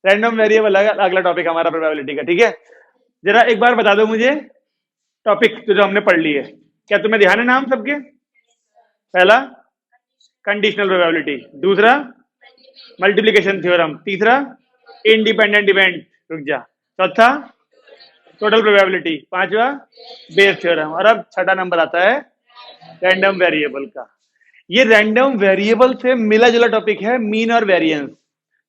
Random variable अगला topic हमारा probability का, ठीक है। जरा एक बार बता दो मुझे टॉपिक जो हमने पढ़ ली है, क्या तुम्हें ध्यान है नाम सबके? पहला कंडीशनल प्रोबेबिलिटी, दूसरा मल्टीप्लिकेशन थ्योरम, तीसरा इंडिपेंडेंट इवेंट, रुक जा, चौथा टोटल प्रोबेबिलिटी, पांचवा बेस थ्योरम, और अब छठा नंबर आता है रैंडम वेरिएबल का। ये रैंडम वेरिएबल से मिला जुला टॉपिक है मीन और वेरिएंस।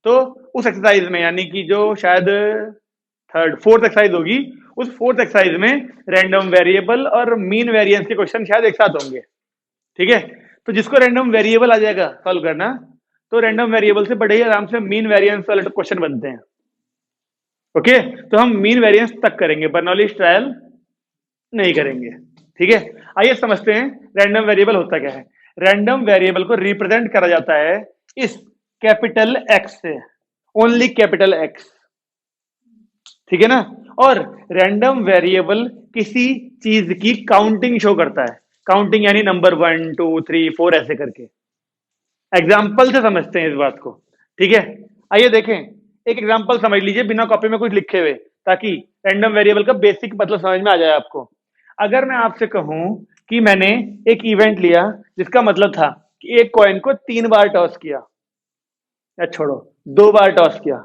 तो उस एक्सरसाइज में, यानी कि जो शायद फोर्थ एक्सरसाइज होगी, उस फोर्थ एक्सरसाइज में रैंडम वेरिएबल और मीन वेरिएंस के क्वेश्चन शायद एक साथ होंगे, ठीक है। तो जिसको रैंडम वेरिएबल आ जाएगा सॉल्व करना, तो रैंडम वेरिएबल से बड़े ही आराम से मीन वेरिएंस वाले क्वेश्चन बनते हैं। ओके, तो हम मीन वेरिएंस तक करेंगे, बर्नौलीज ट्रायल नहीं करेंगे, ठीक है। आइए समझते हैं रैंडम वेरिएबल होता क्या है। रैंडम वेरिएबल को रिप्रेजेंट करा जाता है इस कैपिटल एक्स से, ओनली कैपिटल एक्स, ठीक है ना। और रैंडम वेरिएबल किसी चीज की काउंटिंग शो करता है, काउंटिंग यानी नंबर 1 2 3 4 ऐसे करके। एग्जाम्पल से समझते हैं इस बात को, ठीक है। आइए देखें, एक एग्जाम्पल समझ लीजिए बिना कॉपी में कुछ लिखे हुए, ताकि रैंडम वेरिएबल का बेसिक मतलब समझ में आ जाए आपको। अगर मैं आपसे कहूं कि मैंने एक इवेंट लिया जिसका मतलब था कि एक कॉइन को 3 बार टॉस किया, या छोड़ो 2 बार टॉस किया,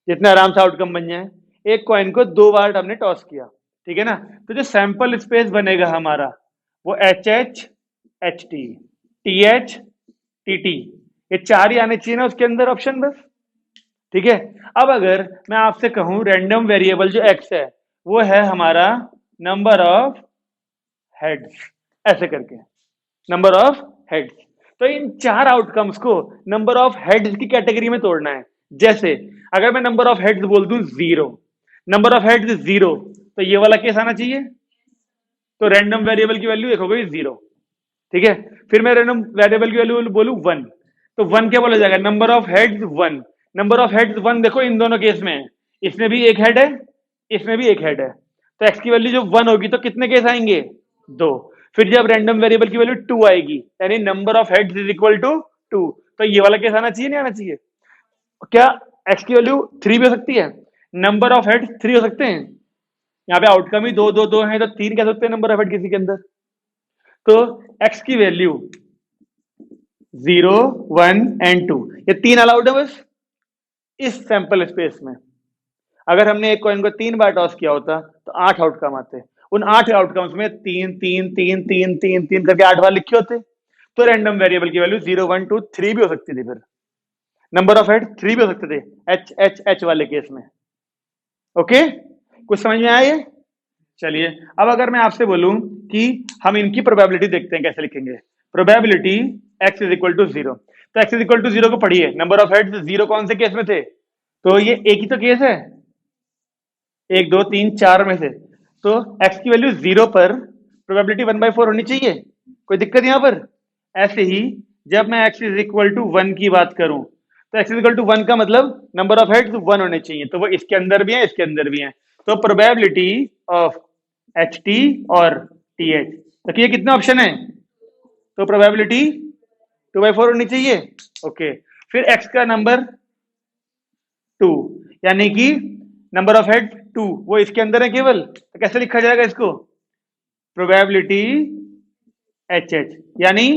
जितने आराम से आउटकम बन जाए। एक कॉइन को 2 बार हमने टॉस किया, ठीक है ना। तो जो सैंपल स्पेस बनेगा हमारा, वो H H H T H T T, ये 4 ही आने चाहिए ना उसके अंदर ऑप्शन, बस, ठीक है। अब अगर मैं आपसे कहूं रैंडम वेरिएबल जो एक्स है, वो है हमारा नंबर ऑफ हेड्स, ऐसे करके, नंबर ऑफ हेड्स। तो इन 4 आउटकम्स को नंबर ऑफ हेड्स की कैटेगरी में तोड़ना है। जैसे अगर मैं नंबर ऑफ हेड्स बोल दूं 0, नंबर ऑफ हेड्स 0, तो ये वाला केस आना चाहिए, तो रैंडम वेरिएबल की वैल्यू एक हो गई 0, ठीक है। फिर मैं रैंडम वेरिएबल की वैल्यू बोलूं 1, तो 1 क्या बोला जाएगा? Number of heads 1, number of heads 1, देखो इन दोनों केस में इसमें भी एक हेड है, इसमें भी एक हेड है, तो एक्स की वैल्यू जो 1 होगी तो कितने केस आएंगे? 2। फिर जब रैंडम वेरिएबल की वैल्यू 2 आएगी, यानी number of heads is equal to 2, तो ये वाला केस आना चाहिए, नहीं आना चाहिए? क्या एक्स की वैल्यू 3 भी हो सकती है? नंबर ऑफ हेड्स 3 हो सकते हैं? यहाँ पे आउटकम ही 2 2 2 है, तो 3 कह सकते हैं नंबर ऑफ हेड किसी के अंदर। तो एक्स की वैल्यू 0 1 एंड 2, ये 3 अलाउड है बस इस सैंपल स्पेस में। अगर हमने एक कॉइन को 3 बार टॉस किया होता तो 8 आउटकम आते, उन 8 आउटकम्स में 3 3 3 3 3 3 करके 8 बार लिखे होते, तो रैंडम वेरिएबल की वैल्यू 0 1 2 3 भी हो सकती थी, फिर नंबर ऑफ हेड 3 भी हो सकते थे एच एच एच वाले केस में। ओके, कुछ समझ में आया ये? चलिए, अब अगर मैं आपसे बोलूं कि हम इनकी प्रोबेबिलिटी देखते हैं कैसे लिखेंगे। Probability x is equal to 0, तो x इज इक्वल टू 0 को पढ़िए, नंबर ऑफ हेड्स 0 कौन से केस में थे? तो ये एक ही तो केस है, 1 2 3 4 में से। तो x की वैल्यू 0 पर प्रोबेबिलिटी 1/4 होनी चाहिए, कोई दिक्कत यहां पर? ऐसे ही जब मैं x इज इक्वल टू 1 की बात करूं, तो x इज इक्वल टू 1 का मतलब नंबर ऑफ हेड्स 1 होने चाहिए, तो वो इसके अंदर भी है, इसके अंदर भी है। तो प्रोबेबिलिटी ऑफ एच टी और टी एच, तो ये कितने ऑप्शन है? तो प्रोबेबिलिटी 2/4 होनी चाहिए। ओके, फिर x का नंबर 2, यानी कि नंबर ऑफ हेड 2, वो इसके अंदर है केवल, तो कैसे लिखा जाएगा इसको? प्रोबेबिलिटी एच एच, यानी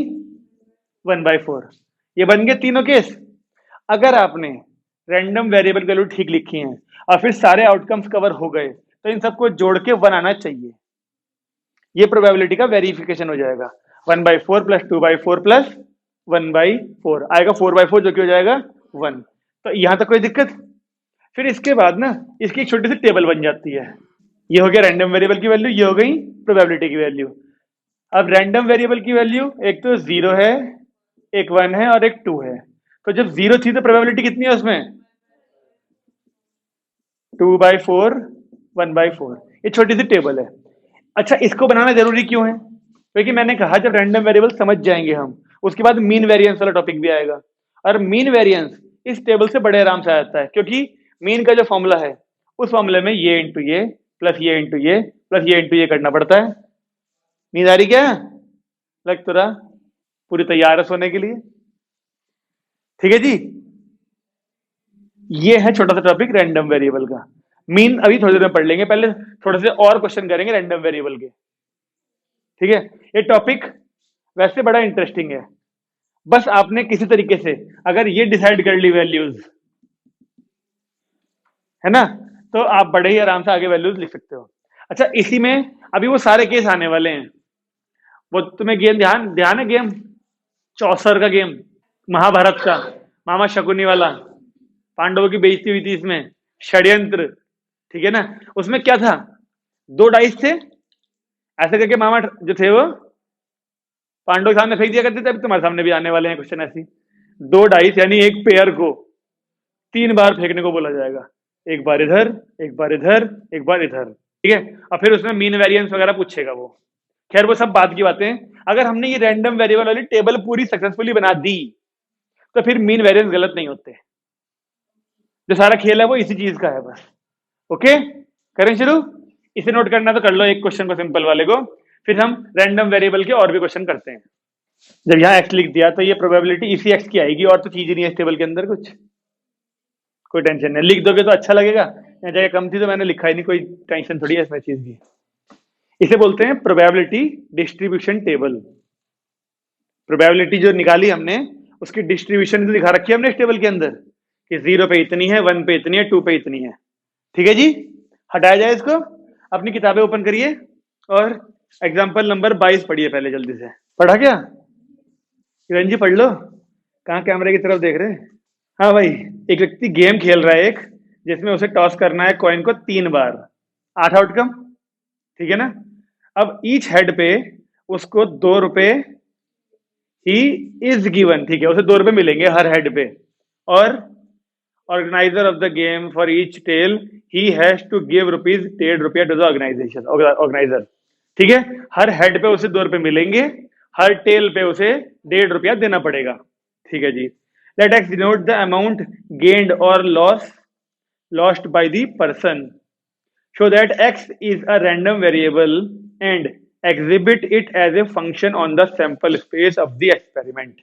1/4। ये बन गए तीनों केस। अगर आपने रैंडम वेरिएबल वैल्यू ठीक लिखी है और फिर सारे आउटकम्स कवर हो गए, तो इन सबको जोड़ के 1 आना चाहिए, ये प्रोबेबिलिटी का वेरिफिकेशन हो जाएगा। 1/4 प्लस 2/4 प्लस 1/4 आएगा 4/4, जो कि हो जाएगा 1। तो यहां तक कोई दिक्कत? फिर इसके बाद ना इसकी एक छोटी सी टेबल बन जाती है। ये हो गया रैंडम वेरिएबल की वैल्यू, ये हो गई प्रोबेबिलिटी की वैल्यू। अब रैंडम वेरिएबल की वैल्यू एक तो 0 है, एक 1 है और एक 2 है। तो जब 0 थी तो प्रोबेबिलिटी कितनी है उसमें? 2/4 1/4, ये छोटी सी टेबल है। अच्छा, इसको बनाना जरूरी क्यों है? क्योंकि मैंने कहा जब रैंडम वेरिएबल समझ जाएंगे हम, उसके बाद मीन वेरिएंस वाला टॉपिक भी आएगा, और मीन वेरिएंस इस टेबल से बड़े आराम से आ जाता है, क्योंकि मीन का जो फॉर्मूला है, उस फॉर्मूले में ये इंटू ये प्लस ये इंटू ये प्लस ये इंटू ये करना पड़ता है। नींद आ रही क्या? लग तो रहा पूरी तैयार है सोने के लिए, ठीक है जी। ये है छोटा सा टॉपिक रैंडम वेरिएबल का। मीन अभी थोड़ी देर में पढ़ लेंगे, पहले थोड़े से और क्वेश्चन करेंगे रैंडम वेरिएबल के। ठीक है, ये टॉपिक वैसे बड़ा इंटरेस्टिंग है, बस आपने किसी तरीके से अगर ये डिसाइड कर ली वैल्यूज, है ना, तो आप बड़े ही आराम से आगे वैल्यूज लिख सकते हो। अच्छा, इसी में अभी वो सारे केस आने वाले हैं। वो तुम्हें गेम ध्यान ध्यान है, गेम चौसर का गेम, महाभारत का, मामा शकुनी वाला, पांडवों की बेइज्जती हुई थी इसमें, षड्यंत्र, ठीक है ना। उसमें क्या था, दो डाइस थे, ऐसे करके मामा जो थे वो पांडवों के सामने फेंक दिया करते थे। अभी तुम्हारे सामने भी आने वाले हैं क्वेश्चन ऐसी। दो डाइस यानी एक पेयर को 3 बार फेंकने को बोला जाएगा, एक बार इधर, एक बार इधर, एक बार इधर, ठीक है। और फिर उसमें मीन वेरिएंस वगैरह पूछेगा वो। खैर वो सब बात की बातें। अगर हमने ये रैंडम वेरिएबल वाली टेबल पूरी सक्सेसफुली बना दी तो फिर मीन वेरिएंस गलत नहीं होते। जो सारा खेल है वो इसी चीज का है बस। ओके, करें शुरू। इसे नोट करना तो कर लो, एक क्वेश्चन को, सिंपल वाले को, फिर हम रैंडम वेरिएबल के और भी क्वेश्चन करते हैं। जब यहाँ एक्स लिख दिया तो ये प्रोबेबिलिटी इसी एक्स की आएगी, और तो चीज ही नहीं है इस टेबल के अंदर कुछ। कोई टेंशन नहीं, लिख दोगे तो अच्छा लगेगा, यहाँ जगह कम थी तो मैंने लिखा ही नहीं, कोई टेंशन थोड़ी है इसमें चीज की। इसे बोलते हैं प्रोबेबिलिटी डिस्ट्रीब्यूशन टेबल। प्रोबेबिलिटी जो निकाली हमने उसकी डिस्ट्रीब्यूशन तो दिखा रखी है हमने इस टेबल के अंदर कि 0 पे इतनी है, 1 पे इतनी है, 2 पे इतनी है। ठीक है जी, हटाया जाए इसको। अपनी किताबें ओपन करिए और एग्जाम्पल नंबर 22 पढ़िए पहले जल्दी से। पढ़ा क्या किरण जी? पढ़ लो। कहाँ कैमरे की तरफ देख रहे हैं? हाँ भाई, एक व्यक्ति गेम खेल रहा है एक, जिसमें उसे टॉस करना है कॉइन को 3 बार, 8 आउटकम, ठीक है ना। अब ईच हेड पे उसको 2 रुपए ही इज गिवन, ठीक है, उसे 2 रुपए मिलेंगे हर हेड पे। और organiser of the game for each tail he has to give rupees 1.5 रुपया टू द ऑर्गेनाइजर, ठीक है। हर हेड पे उसे 2 रुपए मिलेंगे, हर टेल पे उसे 1.5 रुपया देना पड़ेगा, ठीक है जी। Let x denote the amount gained और lost by the person, show that x is a random variable and exhibit it as a function on the sample space of the experiment।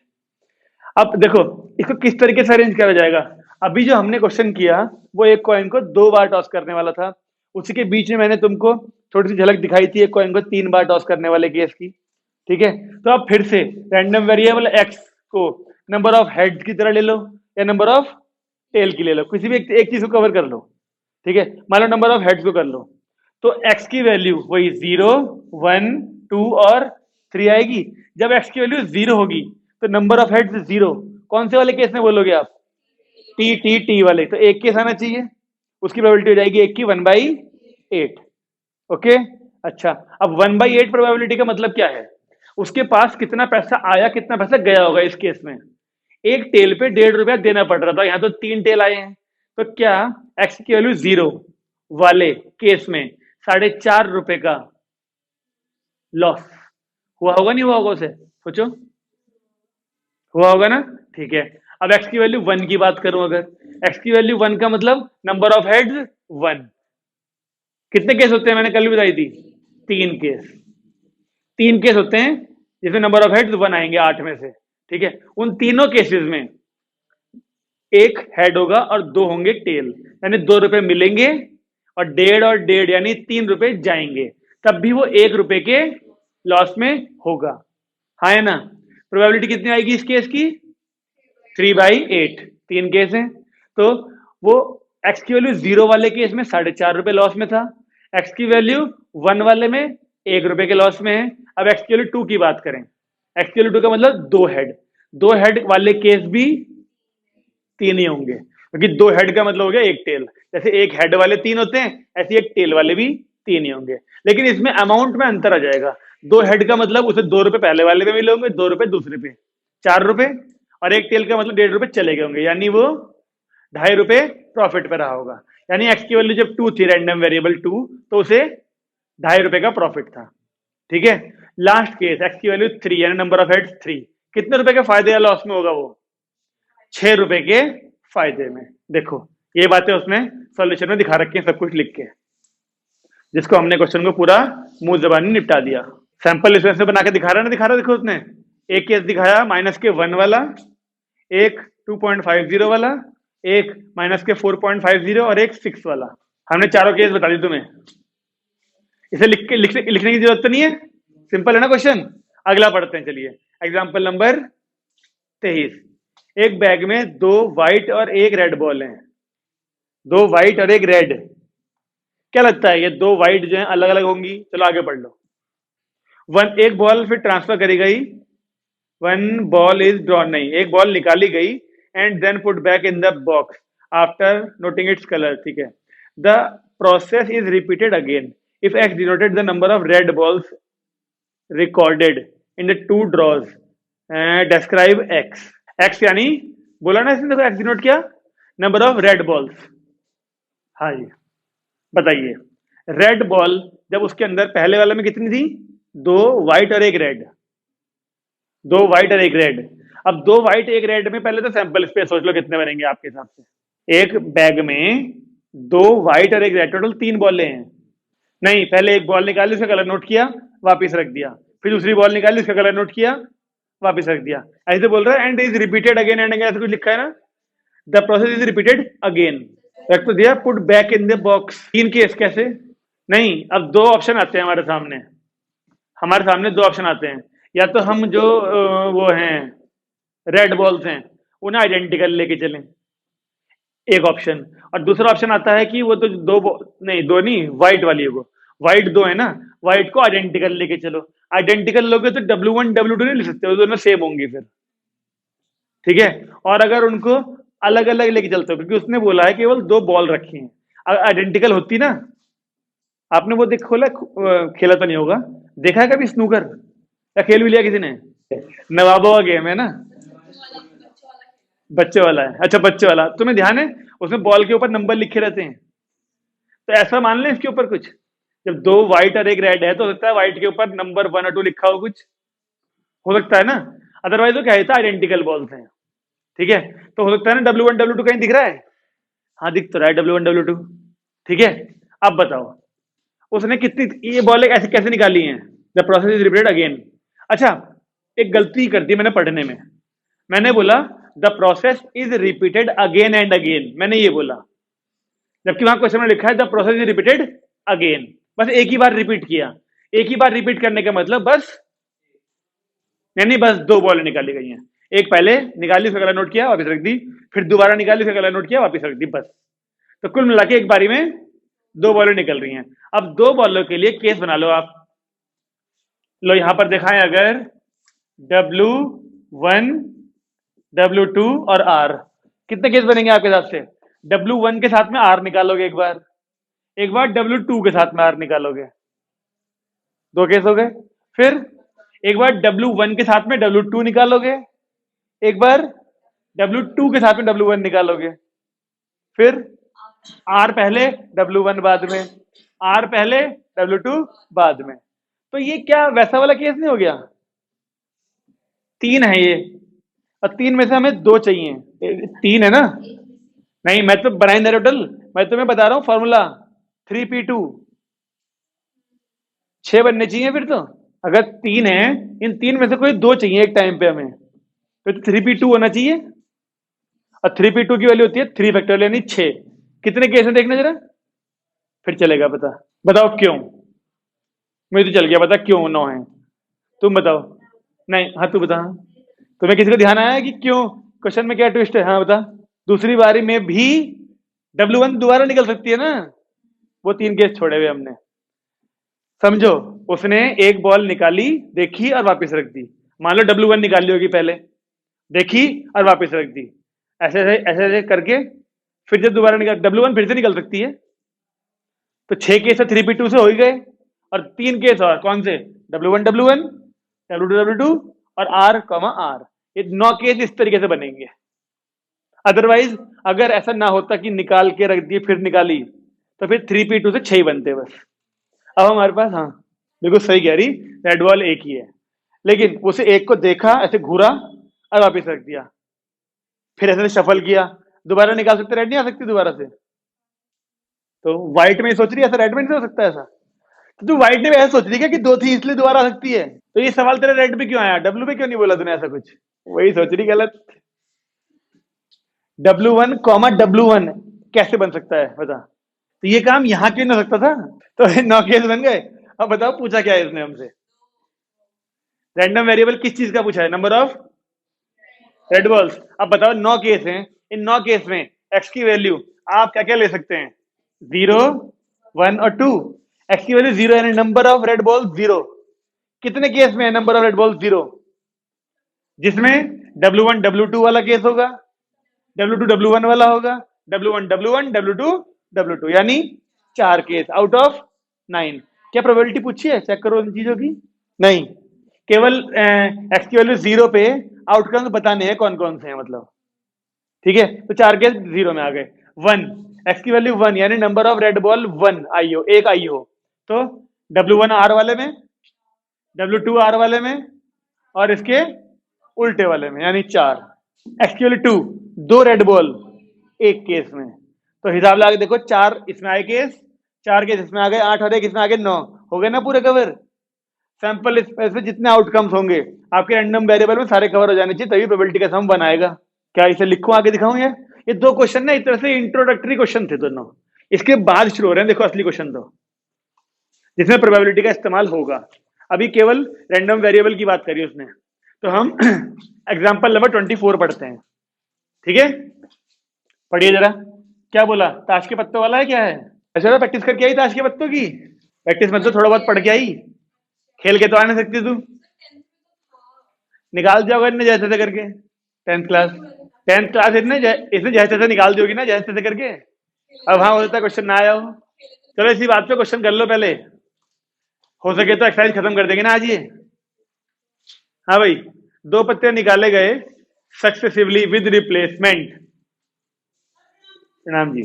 अब देखो इसको किस तरीके से अरेंज करा जाएगा। अभी जो हमने क्वेश्चन किया वो एक कॉइन को 2 बार टॉस करने वाला था, उसी के बीच में मैंने तुमको थोड़ी सी झलक दिखाई थी एक कॉइन को 3 बार टॉस करने वाले केस की, ठीक है। तो अब फिर से रैंडम वेरिएबल x को नंबर ऑफ हेड्स की तरह ले लो या नंबर ऑफ टेल की ले लो, किसी भी एक चीज को कवर कर लो, ठीक है। मान लो नंबर ऑफ हेड्स को कर लो, तो x की वैल्यू वही 0, 1, 2 और 3 आएगी। जब x की वैल्यू 0 होगी तो नंबर ऑफ हेड्स 0, कौन से वाले केस में बोलोगे आप? टी वाले। तो एक केस आना चाहिए, उसकी प्रोबेबिलिटी हो जाएगी 1 की 1/8। ओके, अच्छा, अब 1/8 प्रोबेबिलिटी का मतलब क्या है? उसके पास कितना पैसा आया, कितना पैसा गया होगा। इस केस में एक टेल पे 1.5 रुपया देना पड़ रहा था, यहाँ तो 3 टेल आए हैं, तो क्या x की वैल्यू 0 वाले केस में 4.5 रुपए का लॉस हुआ होगा नहीं हुआ होगा? उसे सोचो, हुआ होगा ना, ठीक है। अब x की वैल्यू 1 की बात करूं, अगर x की वैल्यू 1 का मतलब नंबर ऑफ हेड्स 1। कितने केस होते हैं मैंने कल भी बताई थी? 3 केस होते हैं जिसमें नंबर ऑफ हेड्स 1 आएंगे 8 में से, ठीक है। उन तीनों केसेस में एक हेड होगा और 2 होंगे टेल, यानी 2 रुपए मिलेंगे और 1.5 यानी 3 रुपए जाएंगे, तब भी वो 1 रुपए के लॉस में होगा, हाँ है ना। प्रोबेबिलिटी कितनी आएगी इस केस की? 3/8। 3 केस हैं, तो वो x की वैल्यू 0 वाले केस में 4.5 रुपए लॉस में था, x की वैल्यू 1 वाले में 1 रुपए के लॉस में है। अब x की वैल्यू 2 की बात करें, x की वैल्यू 2 का मतलब 2 हेड वाले केस भी 3 ही होंगे, क्योंकि 2 हेड का मतलब हो गया 1 टेल। जैसे एक हेड वाले 3 होते हैं, ऐसे एक टेल वाले भी 3 ही होंगे, लेकिन इसमें अमाउंट में अंतर आ जाएगा। 2 हेड का मतलब उसे 2 रुपए पहले वाले में मिले होंगे, 2 रुपए दूसरे पे, 4 रुपए, और एक टेल का मतलब 1.5 रुपए चले गए होंगे, यानी वो 2.5 रुपए प्रॉफिट पे रहा होगा। यानी एक्स की वैल्यू जब 2 थी, रैंडम वेरिएबल 2, तो उसे 2.5 रुपए का प्रॉफिट था, ठीक है। लास्ट केस एक्स की वैल्यू 3 यानी नंबर ऑफ हेड्स 3, कितने रुपए के फायदे या लॉस में होगा? वो 6 रुपए के फायदे में। देखो ये बातें उसने सॉल्यूशन में दिखा रखी हैं सब कुछ लिख के, जिसको हमने क्वेश्चन को पूरा मुंह जबानी निपटा दिया। सैंपल इसमें से बना के दिखा रहा है ना, दिखा रहा, देखो उसने एक केस दिखाया -1 वाला, एक 2.50 वाला, एक माइनस के 4.50 और एक 6 वाला। हमने चारों केस बता दी तुम्हें, इसे लिखने की जरूरत तो नहीं है, सिंपल है ना क्वेश्चन। अगला पढ़ते हैं, चलिए एग्जाम्पल नंबर 23। एक बैग में 2 व्हाइट और एक रेड बॉल है, 2 व्हाइट और एक रेड। क्या लगता है ये 2 व्हाइट जो है अलग अलग होंगी? चलो आगे पढ़ लो। एक बॉल फिर ट्रांसफर करी गई, 1 बॉल इज ड्रॉन, नहीं एक बॉल निकाली गई and then put back in the box after noting its colour, ठीक है। The process is repeated again if X denoted the number of red balls recorded in the 2 draws, describe X. X यानी बोला ना इसने, देखो X denote किया number of red balls. हाँ जी, बताइए रेड बॉल जब उसके अंदर पहले वाले में कितनी थी? 2 व्हाइट और एक रेड, 2 व्हाइट और एक रेड। अब 2 व्हाइट एक रेड में पहले तो सैंपल स्पेस सोच लो कितने बनेंगे आपके हिसाब से। एक बैग में 2 व्हाइट और एक रेड, टोटल 3 बॉलें हैं। नहीं, पहले एक बॉल निकाली, उसका कलर नोट किया, वापिस रख दिया, फिर दूसरी बॉल निकाली, उसका कलर नोट किया, वापिस रख दिया। ऐसे बोल रहा है and is repeated again and again, ऐसा कुछ लिखा है ना। The process is repeated again, रख तो दिया, put back in the box. 3 case कैसे? नहीं, अब 2 ऑप्शन आते हैं हमारे सामने 2 ऑप्शन आते हैं। या तो हम जो वो हैं रेड बॉल्स हैं उन्हें आइडेंटिकल लेके चलें, एक ऑप्शन। और दूसरा ऑप्शन आता है कि वो तो दो नहीं, व्हाइट वाली है वो, व्हाइट 2 है ना, व्हाइट को आइडेंटिकल लेके चलो। आइडेंटिकल लोगे तो W1 W2 नहीं लिख सकते, वो दोनों सेम होंगी फिर, ठीक है। और अगर उनको अलग अलग लेके चलते हो, क्योंकि उसने बोला है केवल 2 बॉल रखी हैं, अगर आइडेंटिकल होती ना, आपने वो देख खोला, खेला तो नहीं होगा, देखा है कभी स्नूकर, या खेल भी लिया किसी ने? नवाबों का गेम है ना, बच्चे वाला है। अच्छा बच्चे वाला, तुम्हें ध्यान है उसमें बॉल के ऊपर नंबर लिखे रहते हैं। तो ऐसा मान लें इसके ऊपर कुछ, जब 2 व्हाइट और एक रेड है तो हो सकता है व्हाइट के ऊपर नंबर 1 और 2 लिखा हो, कुछ हो सकता है ना। अदरवाइज तो क्या है, आइडेंटिकल बॉल्स हैं, ठीक है। तो हो सकता है ना W1 W2 कहीं दिख रहा है? हाँ दिख तो रहा है W1 W2, ठीक है। अब बताओ उसने कितनी ये बॉल ऐसे कैसे निकाली है? The process is repeated again. अच्छा, एक गलती कर दी मैंने पढ़ने में, मैंने बोला the process is repeated again and again, मैंने ये बोला, जबकि वहां क्वेश्चन में लिखा है the process is repeated again. बस एक ही बार रिपीट किया, एक ही बार रिपीट करने का मतलब बस, यानी बस 2 बॉल निकाली गई हैं, एक पहले निकाली उसका कलर नोट किया वापस रख दी, फिर दोबारा निकाली उसका कलर नोट किया वापस रख दी, बस। तो कुल मिला के एक बारी में 2 बॉलें निकल रही हैं। अब 2 बॉलों के लिए केस बना लो आप। लो यहां पर दिखाएं, अगर W1 W2 और R, कितने केस बनेंगे आपके हिसाब से? W1 के साथ में R निकालोगे एक बार W2 के साथ में R निकालोगे, 2 केस हो गए। फिर एक बार W1 के साथ में W2 निकालोगे, एक बार W2 के साथ में W1 निकालोगे, फिर R पहले W1 बाद में, R पहले W2 बाद में। तो ये क्या वैसा वाला केस नहीं हो गया? 3 है ये, और 3 में से हमें 2 चाहिए, 3 है ना। नहीं, मैं तो बनाई टोटल, मैं तुम्हें बता रहा हूं फॉर्मूला 3P2, 6 बनने चाहिए फिर तो। अगर 3 है, इन 3 में से कोई 2 चाहिए एक टाइम पे हमें, तो 3P2 होना चाहिए, और 3P2 की वैल्यू होती है 3 फैक्टोरियल यानी 6। कितने केस हैं देखना जरा, फिर चलेगा पता। बताओ क्यों? मुझे तो चल गया, बता क्यों 9 है, तुम बताओ। नहीं, हाँ तू बता, तुम्हें किसी को ध्यान आया कि क्यों, क्वेश्चन में क्या ट्विस्ट है? हाँ बता। दूसरी बारी में भी W1 दोबारा निकल सकती है ना, वो 3 केस छोड़े हुए हमने। समझो, उसने एक बॉल निकाली, देखी और वापस रख दी। मान लो W1 निकाली होगी पहले, देखी और वापस रख दी, ऐसे ऐसे करके, फिर जब दोबारा निकाल W1 फिर से निकल सकती है। तो 6 केस 3P2 से हो ही गए, और 3 केस और कौन से? W1 W1, W2 W2 और R R। ये 9 केस इस तरीके से बनेंगे। अदरवाइज अगर ऐसा ना होता कि निकाल के रख दिए फिर निकाली, तो फिर 3P2 से 6 बनते बस। अब हमारे पास, हाँ बिल्कुल सही कह रही, रेड बॉल एक ही है, लेकिन उसे एक को देखा, ऐसे घूरा और वापिस रख दिया, फिर ऐसे शफल किया, दोबारा निकाल सकते, रेड नहीं आ सकती दोबारा से। तो व्हाइट में सोच रही है ऐसा, रेड में नहीं हो सकता ऐसा। तो तू व्हाइट में ऐसा सोच रही है कि 2 थी इसलिए दोबारा आ सकती है। तो ये सवाल तेरा रेड पे क्यों आया, W पे क्यों नहीं बोला तूने ऐसा कुछ? वही सोच रही, गलत। W1 कॉमा W1 कैसे बन सकता है बता। तो ये काम यहाँ क्यों नहीं हो सकता था? तो 9 केस बन गए। अब बताओ पूछा क्या है इसने हमसे? रैंडम वेरिएबल किस चीज का पूछा है? Number of red balls. अब बताओ 9 केस हैं, इन 9 केस में एक्स की वैल्यू आप क्या क्या ले सकते हैं? 0, 1 और 2। एक्स की वैल्यू 0 यानी नंबर ऑफ रेड बॉल 0। कितने केस में है नंबर ऑफ रेड बॉल 0? जिसमें W1 W2 वाला केस होगा, W2 W1 वाला होगा, W1 W1 W2 W2 यानी 4 केस आउट ऑफ 9। क्या प्रोबेबिलिटी पूछी है? चेक करो इन चीजों की। नहीं, केवल एक्स की वैल्यू 0 पे आउटकम्स बताने हैं कौन कौन से हैं, मतलब ठीक है। तो 4 केस 0 में आ गए। 1, एक्स की वैल्यू 1 यानी नंबर ऑफ रेड बॉल 1 आई हो, एक आई हो, तो W1 R वाले में, W2 R वाले में और इसके उल्टे वाले में यानी 4। एक्स की वैल्यू 2, 2 रेड बॉल एक केस में, तो हिसाब लगा के देखो 4 इसमें आए केस, 4 केस इसमें आ गए 8 और एक इसमें आ गए 9, हो गए ना पूरे कवर। सैंपल स्पेस में जितने आउटकम्स होंगे आपके रैंडम वेरिएबल में सारे कवर हो जाने चाहिए, तभी प्रोबेबिलिटी का सम बनाएगा। क्या इसे लिखूं आगे दिखाऊं यार? ये 2 क्वेश्चन ना एक तरह से इंट्रोडक्टरी क्वेश्चन थे दोनों, इसके बाद शुरू हो रहे हैं देखो असली क्वेश्चन, तो जिसमें प्रोबेबिलिटी का इस्तेमाल होगा। अभी केवल रैंडम वेरिएबल की बात करी उसने, तो हम एग्जाम्पल नंबर 24 पढ़ते हैं, ठीक है? पढ़िए जरा, क्या बोला? ताश के पत्तों वाला है क्या है? अच्छा प्रैक्टिस करके आई ताश के पत्तों की? प्रैक्टिस मतलब थोड़ा बहुत पढ़ के आई, खेल के तो आ नहीं सकती तू। निकाल जाओगे इतने जैसे से करके 10th क्लास, 10th क्लास इसने जैसे से निकाल दोगी ना जैसे से करके। अब हाँ हो सकता है क्वेश्चन ना आया हो। चलो इसी बात पे क्वेश्चन कर लो पहले, हो सके तो एक्सरसाइज खत्म कर देंगे ना आज ये। हाँ भाई, 2 पत्ते निकाले गए सक्सेसिवली विद रिप्लेसमेंट। प्रणाम जी।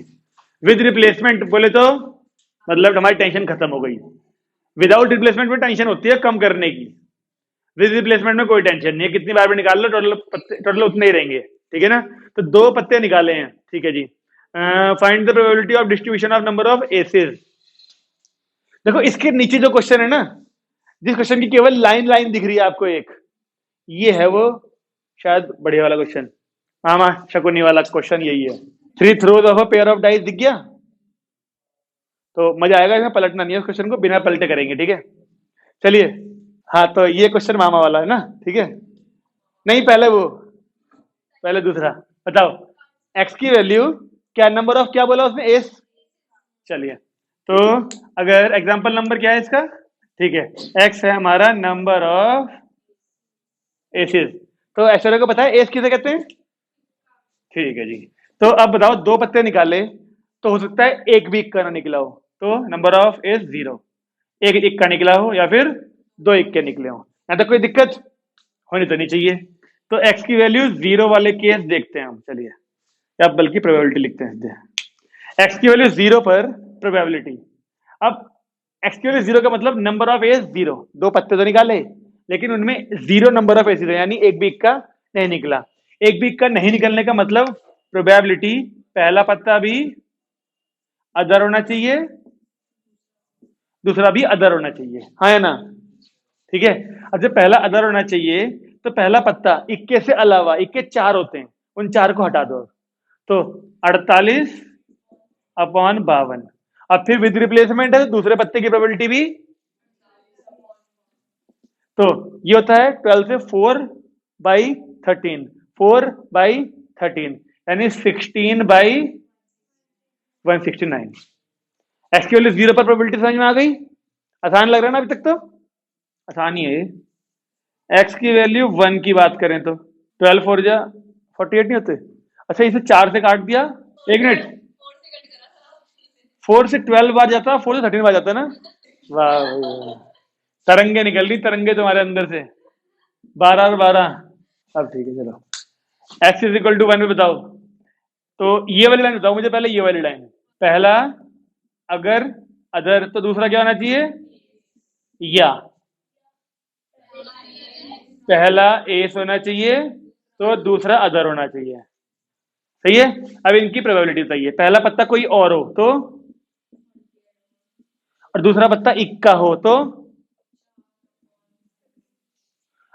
विद रिप्लेसमेंट बोले तो मतलब हमारी टेंशन खत्म हो गई। विदाउट रिप्लेसमेंट में टेंशन होती है कम करने की, विद रिप्लेसमेंट में कोई टेंशन नहीं है, कितनी बार भी निकाल लो टोटल पत्ते टोटल उतने ही रहेंगे, ठीक है ना? तो 2 पत्ते निकाले हैं, ठीक है जी। Find the probability of distribution of number of aces. देखो इसके नीचे जो क्वेश्चन है ना, जिस क्वेश्चन की केवल लाइन लाइन दिख रही है आपको एक, ये है वो शायद बढ़िया वाला क्वेश्चन, मामा शकुनी वाला क्वेश्चन यही है। 3 throws of a pair of dice दिख गया? तो मजा आएगा, इसमें पलटना नहीं है, उस क्वेश्चन को बिना पलटे करेंगे, ठीक है? चलिए, हाँ तो ये क्वेश्चन मामा वाला है ना, ठीक है? नहीं पहले वो, पहले दूसरा बताओ। एक्स की वैल्यू क्या, नंबर ऑफ क्या बोला उसने? एस। चलिए, तो अगर एग्जांपल नंबर क्या है इसका? ठीक है, एक्स है हमारा नंबर ऑफ एसेस, तो ऐश्वर्या को पता है एस किसे कहते हैं? ठीक है जी। तो अब बताओ 2 पत्ते निकाले, तो हो सकता है एक भी इक्का ना निकला हो, तो नंबर ऑफ एस 0, एक इक्का निकला हो या फिर 2 इक्के निकले हो, यहाँ तक कोई दिक्कत होनी तो नहीं चाहिए। तो एक्स की वैल्यू 0 वाले केस देखते हैं हम, चलिए, या बल्कि प्रोबेबिलिटी लिखते हैं। एक्स की वैल्यू 0 पर प्रोबेबिलिटी, अब एक्स की वैल्यू 0 का मतलब नंबर ऑफ एस 0, 2 पत्ते तो निकाले लेकिन उनमें 0 नंबर ऑफ एस यानी एक भी इक्का नहीं निकला। एक भी इक्का नहीं निकलने का मतलब प्रोबेबिलिटी पहला पत्ता भी अदर होना चाहिए, दूसरा भी अदर होना चाहिए, हाँ या ना? ठीक है। अब जब पहला अदर होना चाहिए तो पहला पत्ता इक्के से अलावा, इक्के 4 होते हैं, उन 4 को हटा दो, तो 48/52। अब फिर विद रिप्लेसमेंट है तो दूसरे पत्ते की प्रोबेबिलिटी भी, तो ये होता है 12 से 4/13, 4/13 यानी 16/169। एक्स की वैल्यू 0 पर प्रोबेबिलिटी समझ में आ गई? आसान लग रहा है ना अभी तक? तो आसान ही है ये। एक्स की वैल्यू 1 की बात करें तो 12 4 जा 48 नहीं होते? अच्छा इसे 4 से काट दिया, एक मिनट, 4 से 12 बार जाता, 4 से 13 बार जाता ना? वाह भाई वाह। तरंगे निकल रही, तरंगे तुम्हारे अंदर से, 12 और 12। अब ठीक है चलो, एक्स इज इक्वल टू 1 में बताओ, तो ये वाली लाइन बताओ मुझे पहले, ये वाली लाइन। पहला अगर अदर तो दूसरा क्या होना चाहिए? या पहला एस होना चाहिए तो दूसरा अदर होना चाहिए, सही है? अब इनकी प्रोबेबिलिटी सही है, पहला पत्ता कोई और हो तो, और दूसरा पत्ता इक्का हो तो,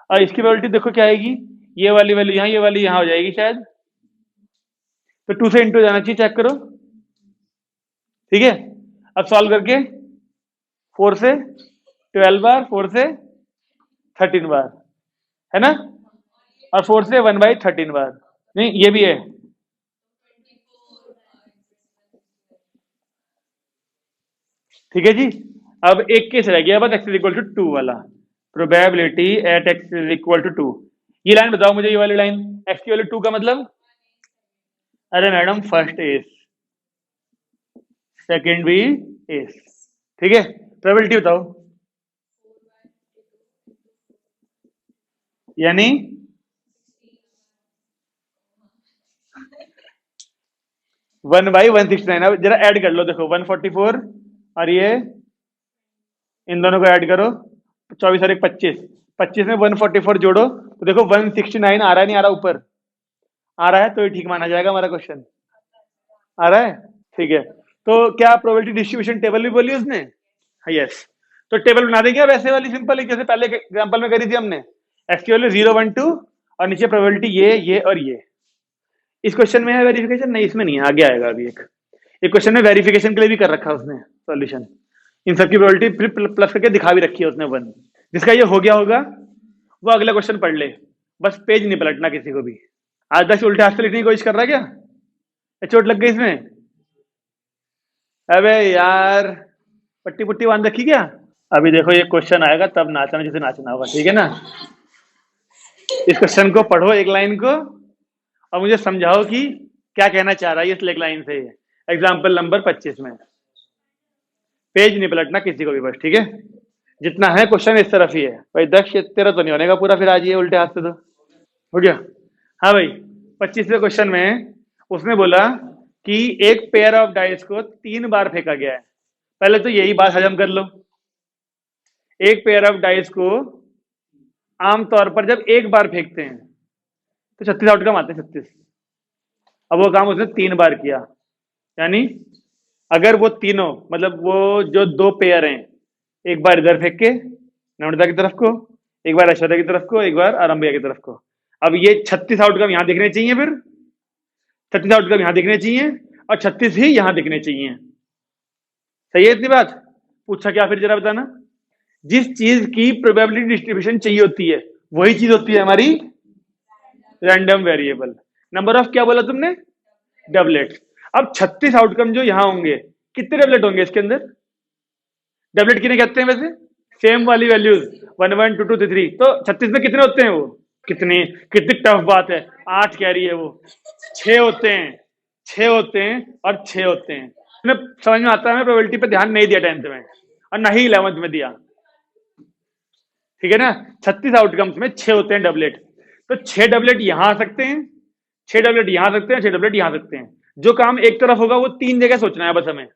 और इसकी प्रोबेबिलिटी देखो क्या आएगी, ये वाली वैल्यू यहाँ, ये वाली यहाँ हो जाएगी शायद, तो 2 से इंटू जाना चाहिए, चेक करो। ठीक है, अब सॉल्व करके 4 से 12 बार, 4 से 13 बार, है ना, और 4 से 1/13 बार। नहीं, ये भी है। ठीक है जी। अब एक केस रह गया बस, x इज इक्वल टू 2 वाला, probability at x is equal to 2। ये लाइन बताओ मुझे, ये वाली लाइन, x की वैल्यू 2 का मतलब, अरे मैडम फर्स्ट एस, सेकंड भी एस। ठीक है, प्रोबेबिलिटी बताओ, यानी 1/169। अब जरा ऐड कर लो, देखो 144 और ये, इन दोनों को ऐड करो, 24 और 1 25, 25 में 144 जोड़ो तो देखो 169 आ रहा है, नहीं आ रहा, ऊपर आ रहा है, तो ये ठीक माना जाएगा हमारा क्वेश्चन। आ रहा है, ठीक है। तो क्या प्रोबेबिलिटी डिस्ट्रीब्यूशन टेबल भी बोली उसने? यस। तो टेबल बना देंगे वैसे वाली सिंपल, जैसे पहले एग्जांपल में करी थी हमने, एक्स की वैल्यू 0 1 2 और नीचे प्रोबेबिलिटी ये और ये। इस क्वेश्चन में है वेरिफिकेशन? नहीं, इसमें नहीं है, आगे आएगा अभी एक क्वेश्चन में वेरिफिकेशन के लिए भी कर रखा है उसने सॉल्यूशन, इन सबकी प्रोबेबिलिटी फिर प्लस करके दिखा भी रखी है उसने 1। जिसका ये हो गया होगा वो अगला क्वेश्चन पढ़ ले, बस पेज नहीं पलटना किसी को भी। आज तक उल्टे हाथ से लिखने की कोशिश कर रहा है क्या? चोट लग गई इसमें? अबे यार, पट्टी पुट्टी बांध रखी क्या? अभी देखो ये क्वेश्चन आएगा तब नाचना जिसे नाचना होगा, ठीक है ना। इस क्वेश्चन को पढ़ो एक लाइन को और मुझे समझाओ कि क्या कहना चाह रहा है इस एक लाइन से। एग्जाम्पल नंबर 25 में पेज नहीं पलटना किसी को भी बस, ठीक है। जितना है क्वेश्चन इस तरफ ही है भाई। दक्ष तेरा तो नहीं होने का पूरा फिर आज, ये उल्टे हाथ से तो हो गया। हाँ भाई, 25वें क्वेश्चन में उसने बोला कि एक पेयर ऑफ डाइस को 3 बार फेंका गया है। पहले तो यही बात हजम कर लो, एक पेयर ऑफ डाइस को आमतौर पर जब एक बार फेंकते हैं तो 36 आउटकम आते हैं, 36। अब वो काम उसने 3 बार किया, यानी अगर वो तीनों, मतलब वो जो 2 पेयर हैं, एक बार इधर फेंक के नम्रता की तरफ को, एक बार ऐश्वर्या की तरफ को, एक बार आरंभिया की तरफ को। अब ये 36 आउटकम यहां दिखने चाहिए, फिर 36 आउटकम यहां दिखने चाहिए और 36 ही यहां दिखने चाहिए। सही है इतनी बात? पूछा क्या फिर, जरा बताना। जिस चीज की प्रोबेबिलिटी डिस्ट्रीब्यूशन चाहिए होती है वही चीज होती है हमारी रैंडम वेरिएबल। नंबर ऑफ क्या बोला तुमने? डबलेट। अब 36 आउटकम जो यहां होंगे, कितने डबलेट होंगे इसके अंदर? डबलेट कितने कहते हैं वैसे? सेम वाली वैल्यूज 1 1 2 2 3 3, तो 36 में कितने होते हैं वो? कितनी कितनी टफ बात है, 8 कह रही है वो, 6 होते हैं, 6 होते हैं और 6 होते हैं। समझ में आता है, मैं प्रोबेबिलिटी पे ध्यान नहीं दिया 10th में और ना ही 11th में दिया, ठीक है ना। 36 आउटकम्स में 6 होते हैं डबलेट, तो 6 डबलेट यहां आ सकते हैं, 6 डबलेट यहां आ सकते हैं, 6 डबलेट यहां आ सकते हैं। जो काम एक तरफ होगा वो 3 जगह सोचना है बस हमें,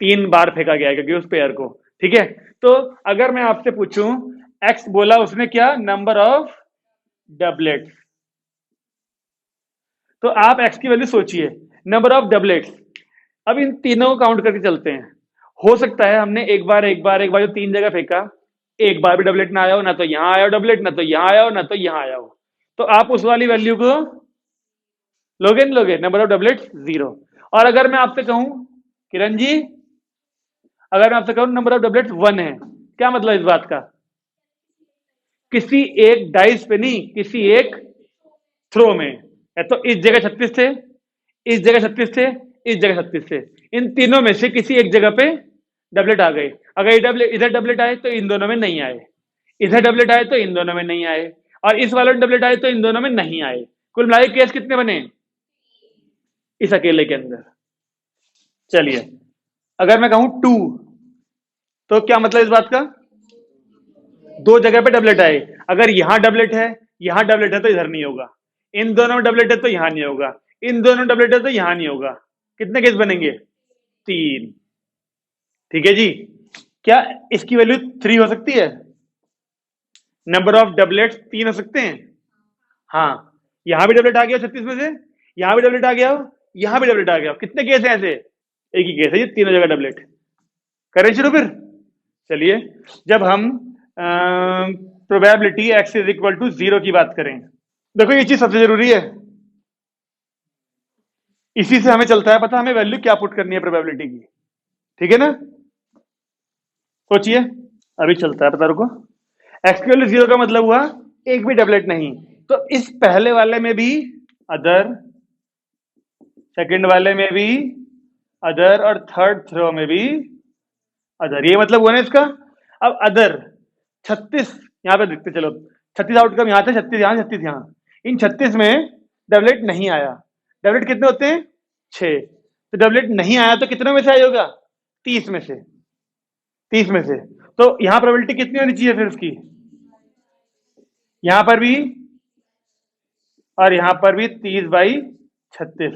3 बार फेंका गया है क्योंकि उस पेयर को, ठीक है। तो अगर मैं आपसे पूछूं, एक्स बोला उसने क्या? Number of doublet. तो आप एक्स की वैल्यू सोचिए, नंबर ऑफ डबलेट्स। अब इन तीनों को काउंट करके चलते हैं। हो सकता है हमने एक बार जो 3 जगह फेंका, एक बार भी डबलेट ना आया हो, ना तो यहां आया हो डबलेट, ना तो यहां आया हो, ना तो यहां आया हो, तो आप उस वाली वैल्यू को लोगे नंबर ऑफ डबलेट 0। और अगर मैं आपसे कहूं किरण जी, अगर मैं आपसे कहूं नंबर ऑफ डबलेट 1 है, क्या मतलब इस बात का? किसी एक डाइस पे नहीं, किसी एक थ्रो में। या तो इस जगह 36 थे, इस जगह 36 थे, इस जगह 36 थे, इन तीनों में से किसी एक जगह पे डबलेट आ गए। अगर इधर डबलेट आए तो इन दोनों में नहीं आए, इधर डबलेट आए तो इन दोनों में नहीं आए, और इस वाले डबलेट आए तो इन दोनों में नहीं आए। कुल मिलाए केस कितने बने इस अकेले के अंदर? चलिए, अगर मैं कहूं 2, तो क्या मतलब इस बात का? 2 जगह पे डबलेट आए। अगर यहां डबलेट है, यहां डबलेट है तो इधर नहीं होगा, इन दोनों में डबलेट है तो यहां नहीं होगा, इन दोनों डबलेट है तो यहां नहीं होगा। कितने केस बनेंगे? 3। ठीक है जी। क्या इसकी वैल्यू 3 हो सकती है? नंबर ऑफ डबलेट्स 3 हो सकते हैं। हाँ, यहां भी डबलेट आ गया 36 में से, यहां भी डबलेट आ गया हो, यहां भी डबलेट आ गया हो। कितने केस हैं ऐसे? एक ही केस है ये, तीनों जगह डबलेट। करें शुरू फिर? चलिए, जब हम probability x is equal to 0 की बात करें, देखो ये चीज सबसे जरूरी है। इसी से हमें चलता है पता हमें वैल्यू क्या पुट करनी है प्रोबेबिलिटी की। ठीक है ना, सोचिए। अभी चलता है पता, रुको। एक्सक्यूएल 0 का मतलब हुआ एक भी डबलेट नहीं। तो इस पहले वाले में भी अदर, सेकंड वाले में भी अदर, और थर्ड थ्रो में भी अदर। ये मतलब हुआ ना इसका। अब अदर 36 यहां पे देखते चलो, 36 आउटकम यहां था, 36 यहां, 36 यहां। इन 36 में डबलेट नहीं आया। डबलेट कितने होते हैं? 6। तो डबलेट नहीं आया तो कितने में से आया होगा? 30 में से। 30 में से। तो यहां प्रोबेबिलिटी कितनी होनी चाहिए फिर उसकी? यहां पर भी और यहां पर भी 30/36,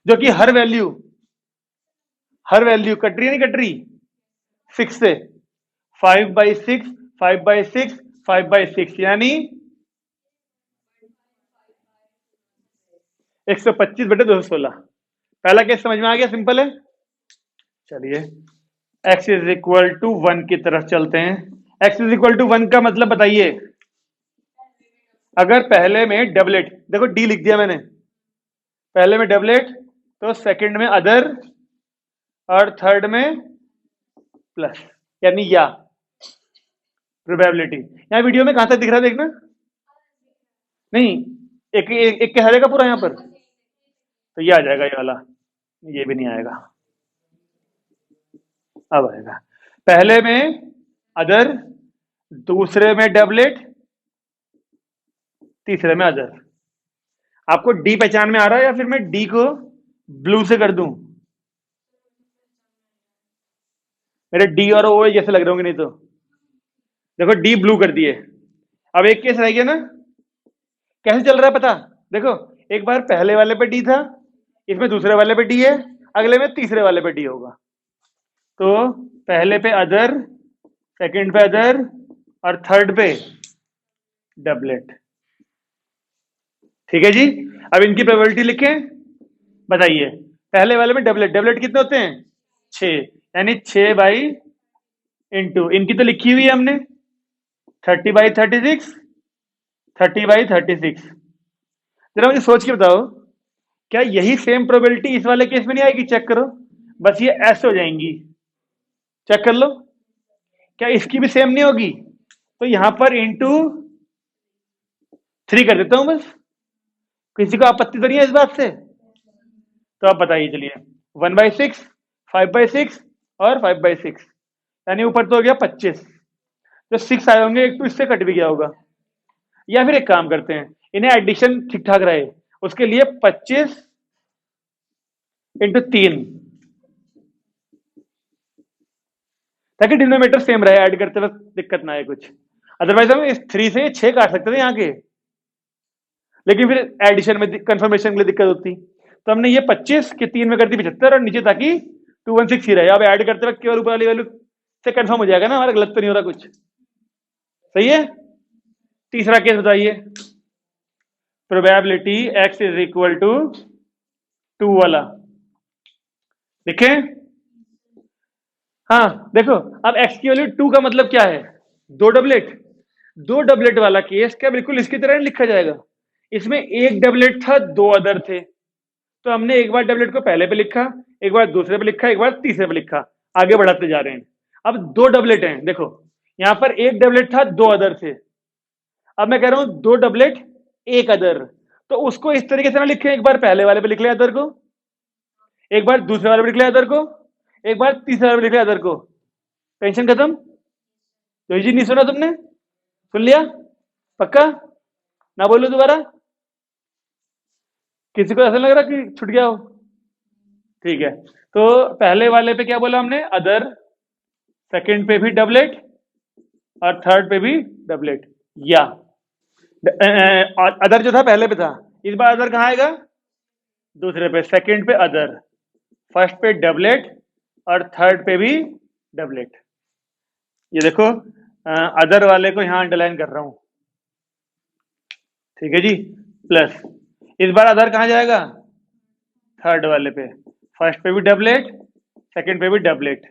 जो कि हर वैल्यू कट रही है, नहीं कट रही? 6 से 5/6, 5/6, 5/6 यानी 125/216। पहला केस समझ में आ गया, सिंपल है। चलिए x इज इक्वल टू 1 की तरफ चलते हैं। x इज इक्वल टू 1 का मतलब बताइए। अगर पहले में डबलेट, देखो डी लिख दिया मैंने, पहले में डबलेट तो सेकंड में अदर और थर्ड में प्लस, यानी या प्रोबेबिलिटी। यहाँ वीडियो में कहां तक दिख रहा है देखना। नहीं, एक के हरेगा पूरा यहां पर, तो ये आ जाएगा ये वाला, ये भी नहीं आएगा। अब आएगा पहले में अदर, दूसरे में डबलेट, तीसरे में अदर। आपको डी पहचान में आ रहा है या फिर मैं डी को ब्लू से कर दूं? मेरे डी और ओ जैसे लग रहे होंगे नहीं तो। देखो डी ब्लू कर दिए। अब एक केस रह गया ना, कैसे चल रहा है पता? देखो एक बार पहले वाले पे डी था, इसमें दूसरे वाले पे डी है, अगले में तीसरे वाले पे डी होगा। तो पहले पे अदर, सेकंड पे अदर और थर्ड पे डबलेट। ठीक है जी। अब इनकी प्रोबेबिलिटी लिखें, बताइए। पहले वाले में डबलेट, डबलेट कितने होते हैं? 6, यानी 6 इंटू इनकी तो लिखी हुई है हमने 30/36, 30/36। जरा मुझे सोच के बताओ, क्या यही सेम प्रोबेबिलिटी इस वाले केस में नहीं आएगी? चेक करो, बस ये ऐसे हो जाएंगी, चेक कर लो। क्या इसकी भी सेम नहीं होगी? तो यहां पर इंटू 3 कर देता हूं बस। किसी को आपत्ति तो नहीं है इस बात से? तो आप बताइए चलिए। 1/6, 5/6 और 5/6, यानी ऊपर तो हो गया 25। तो 6 आए होंगे, एक तो इससे कट भी गया होगा। या फिर एक काम करते हैं, इन्हें एडिशन ठीक ठाक रहे उसके लिए 25 इंटू 3, ताकि डिनोमीटर सेम रहे, ऐड करते वक्त दिक्कत ना आए कुछ। अदरवाइज हम इस 3 से 6 काट सकते थे यहाँ के, लेकिन फिर एडिशन में कंफर्मेशन के लिए दिक्कत होती। तो हमने ये 25 के 3 में कर दी 75 और नीचे ताकि 216 ही रहे। अब ऐड करते वक्त केवल ऊपर वाली वैल्यू से कंफर्म हो जाएगा ना, हमारा गलत तो नहीं हो रहा कुछ। सही है। तीसरा केस बताइए। Probability x is equal to 2 वाला लिखे। हाँ देखो, अब x की वैल्यू 2 का मतलब क्या है? 2 डबलेट। 2 डबलेट वाला केस क्या बिल्कुल इसकी तरह नहीं लिखा जाएगा? इसमें एक डबलेट था, 2 अदर थे। तो हमने एक बार डबलेट को पहले पे लिखा, एक बार दूसरे पे लिखा, एक बार तीसरे पे लिखा, आगे बढ़ाते जा रहे हैं। अब 2 डबलेट हैं, देखो यहां पर एक डबलेट था, 2 अदर थे। अब मैं कह रहा हूं 2 डबलेट, एक अदर। तो उसको इस तरीके से ना लिखे, एक बार पहले वाले पे लिख लिया अदर को, एक बार दूसरे वाले पे लिख लिया अदर को, एक बार तीसरे वाले पे लिख लिया अदर को। टेंशन खत्म। तो जी नहीं सुना तुमने? सुन लिया? पक्का ना बोलो दोबारा? किसी को ऐसा लग रहा कि छूट गया हो? ठीक है। तो पहले वाले पे क्या बोला हमने? अदर, सेकंड पे भी डबलेट और थर्ड पे भी डबलेट। या अदर जो था पहले पे था, इस बार अदर कहां आएगा? दूसरे पे। सेकंड पे अदर, फर्स्ट पे डबलेट और थर्ड पे भी डबलेट। ये देखो अदर वाले को यहां अंडरलाइन कर रहा हूं, ठीक है जी। प्लस इस बार अदर कहां जाएगा? थर्ड वाले पे। फर्स्ट पे भी डबलेट, सेकंड पे भी डबलेट।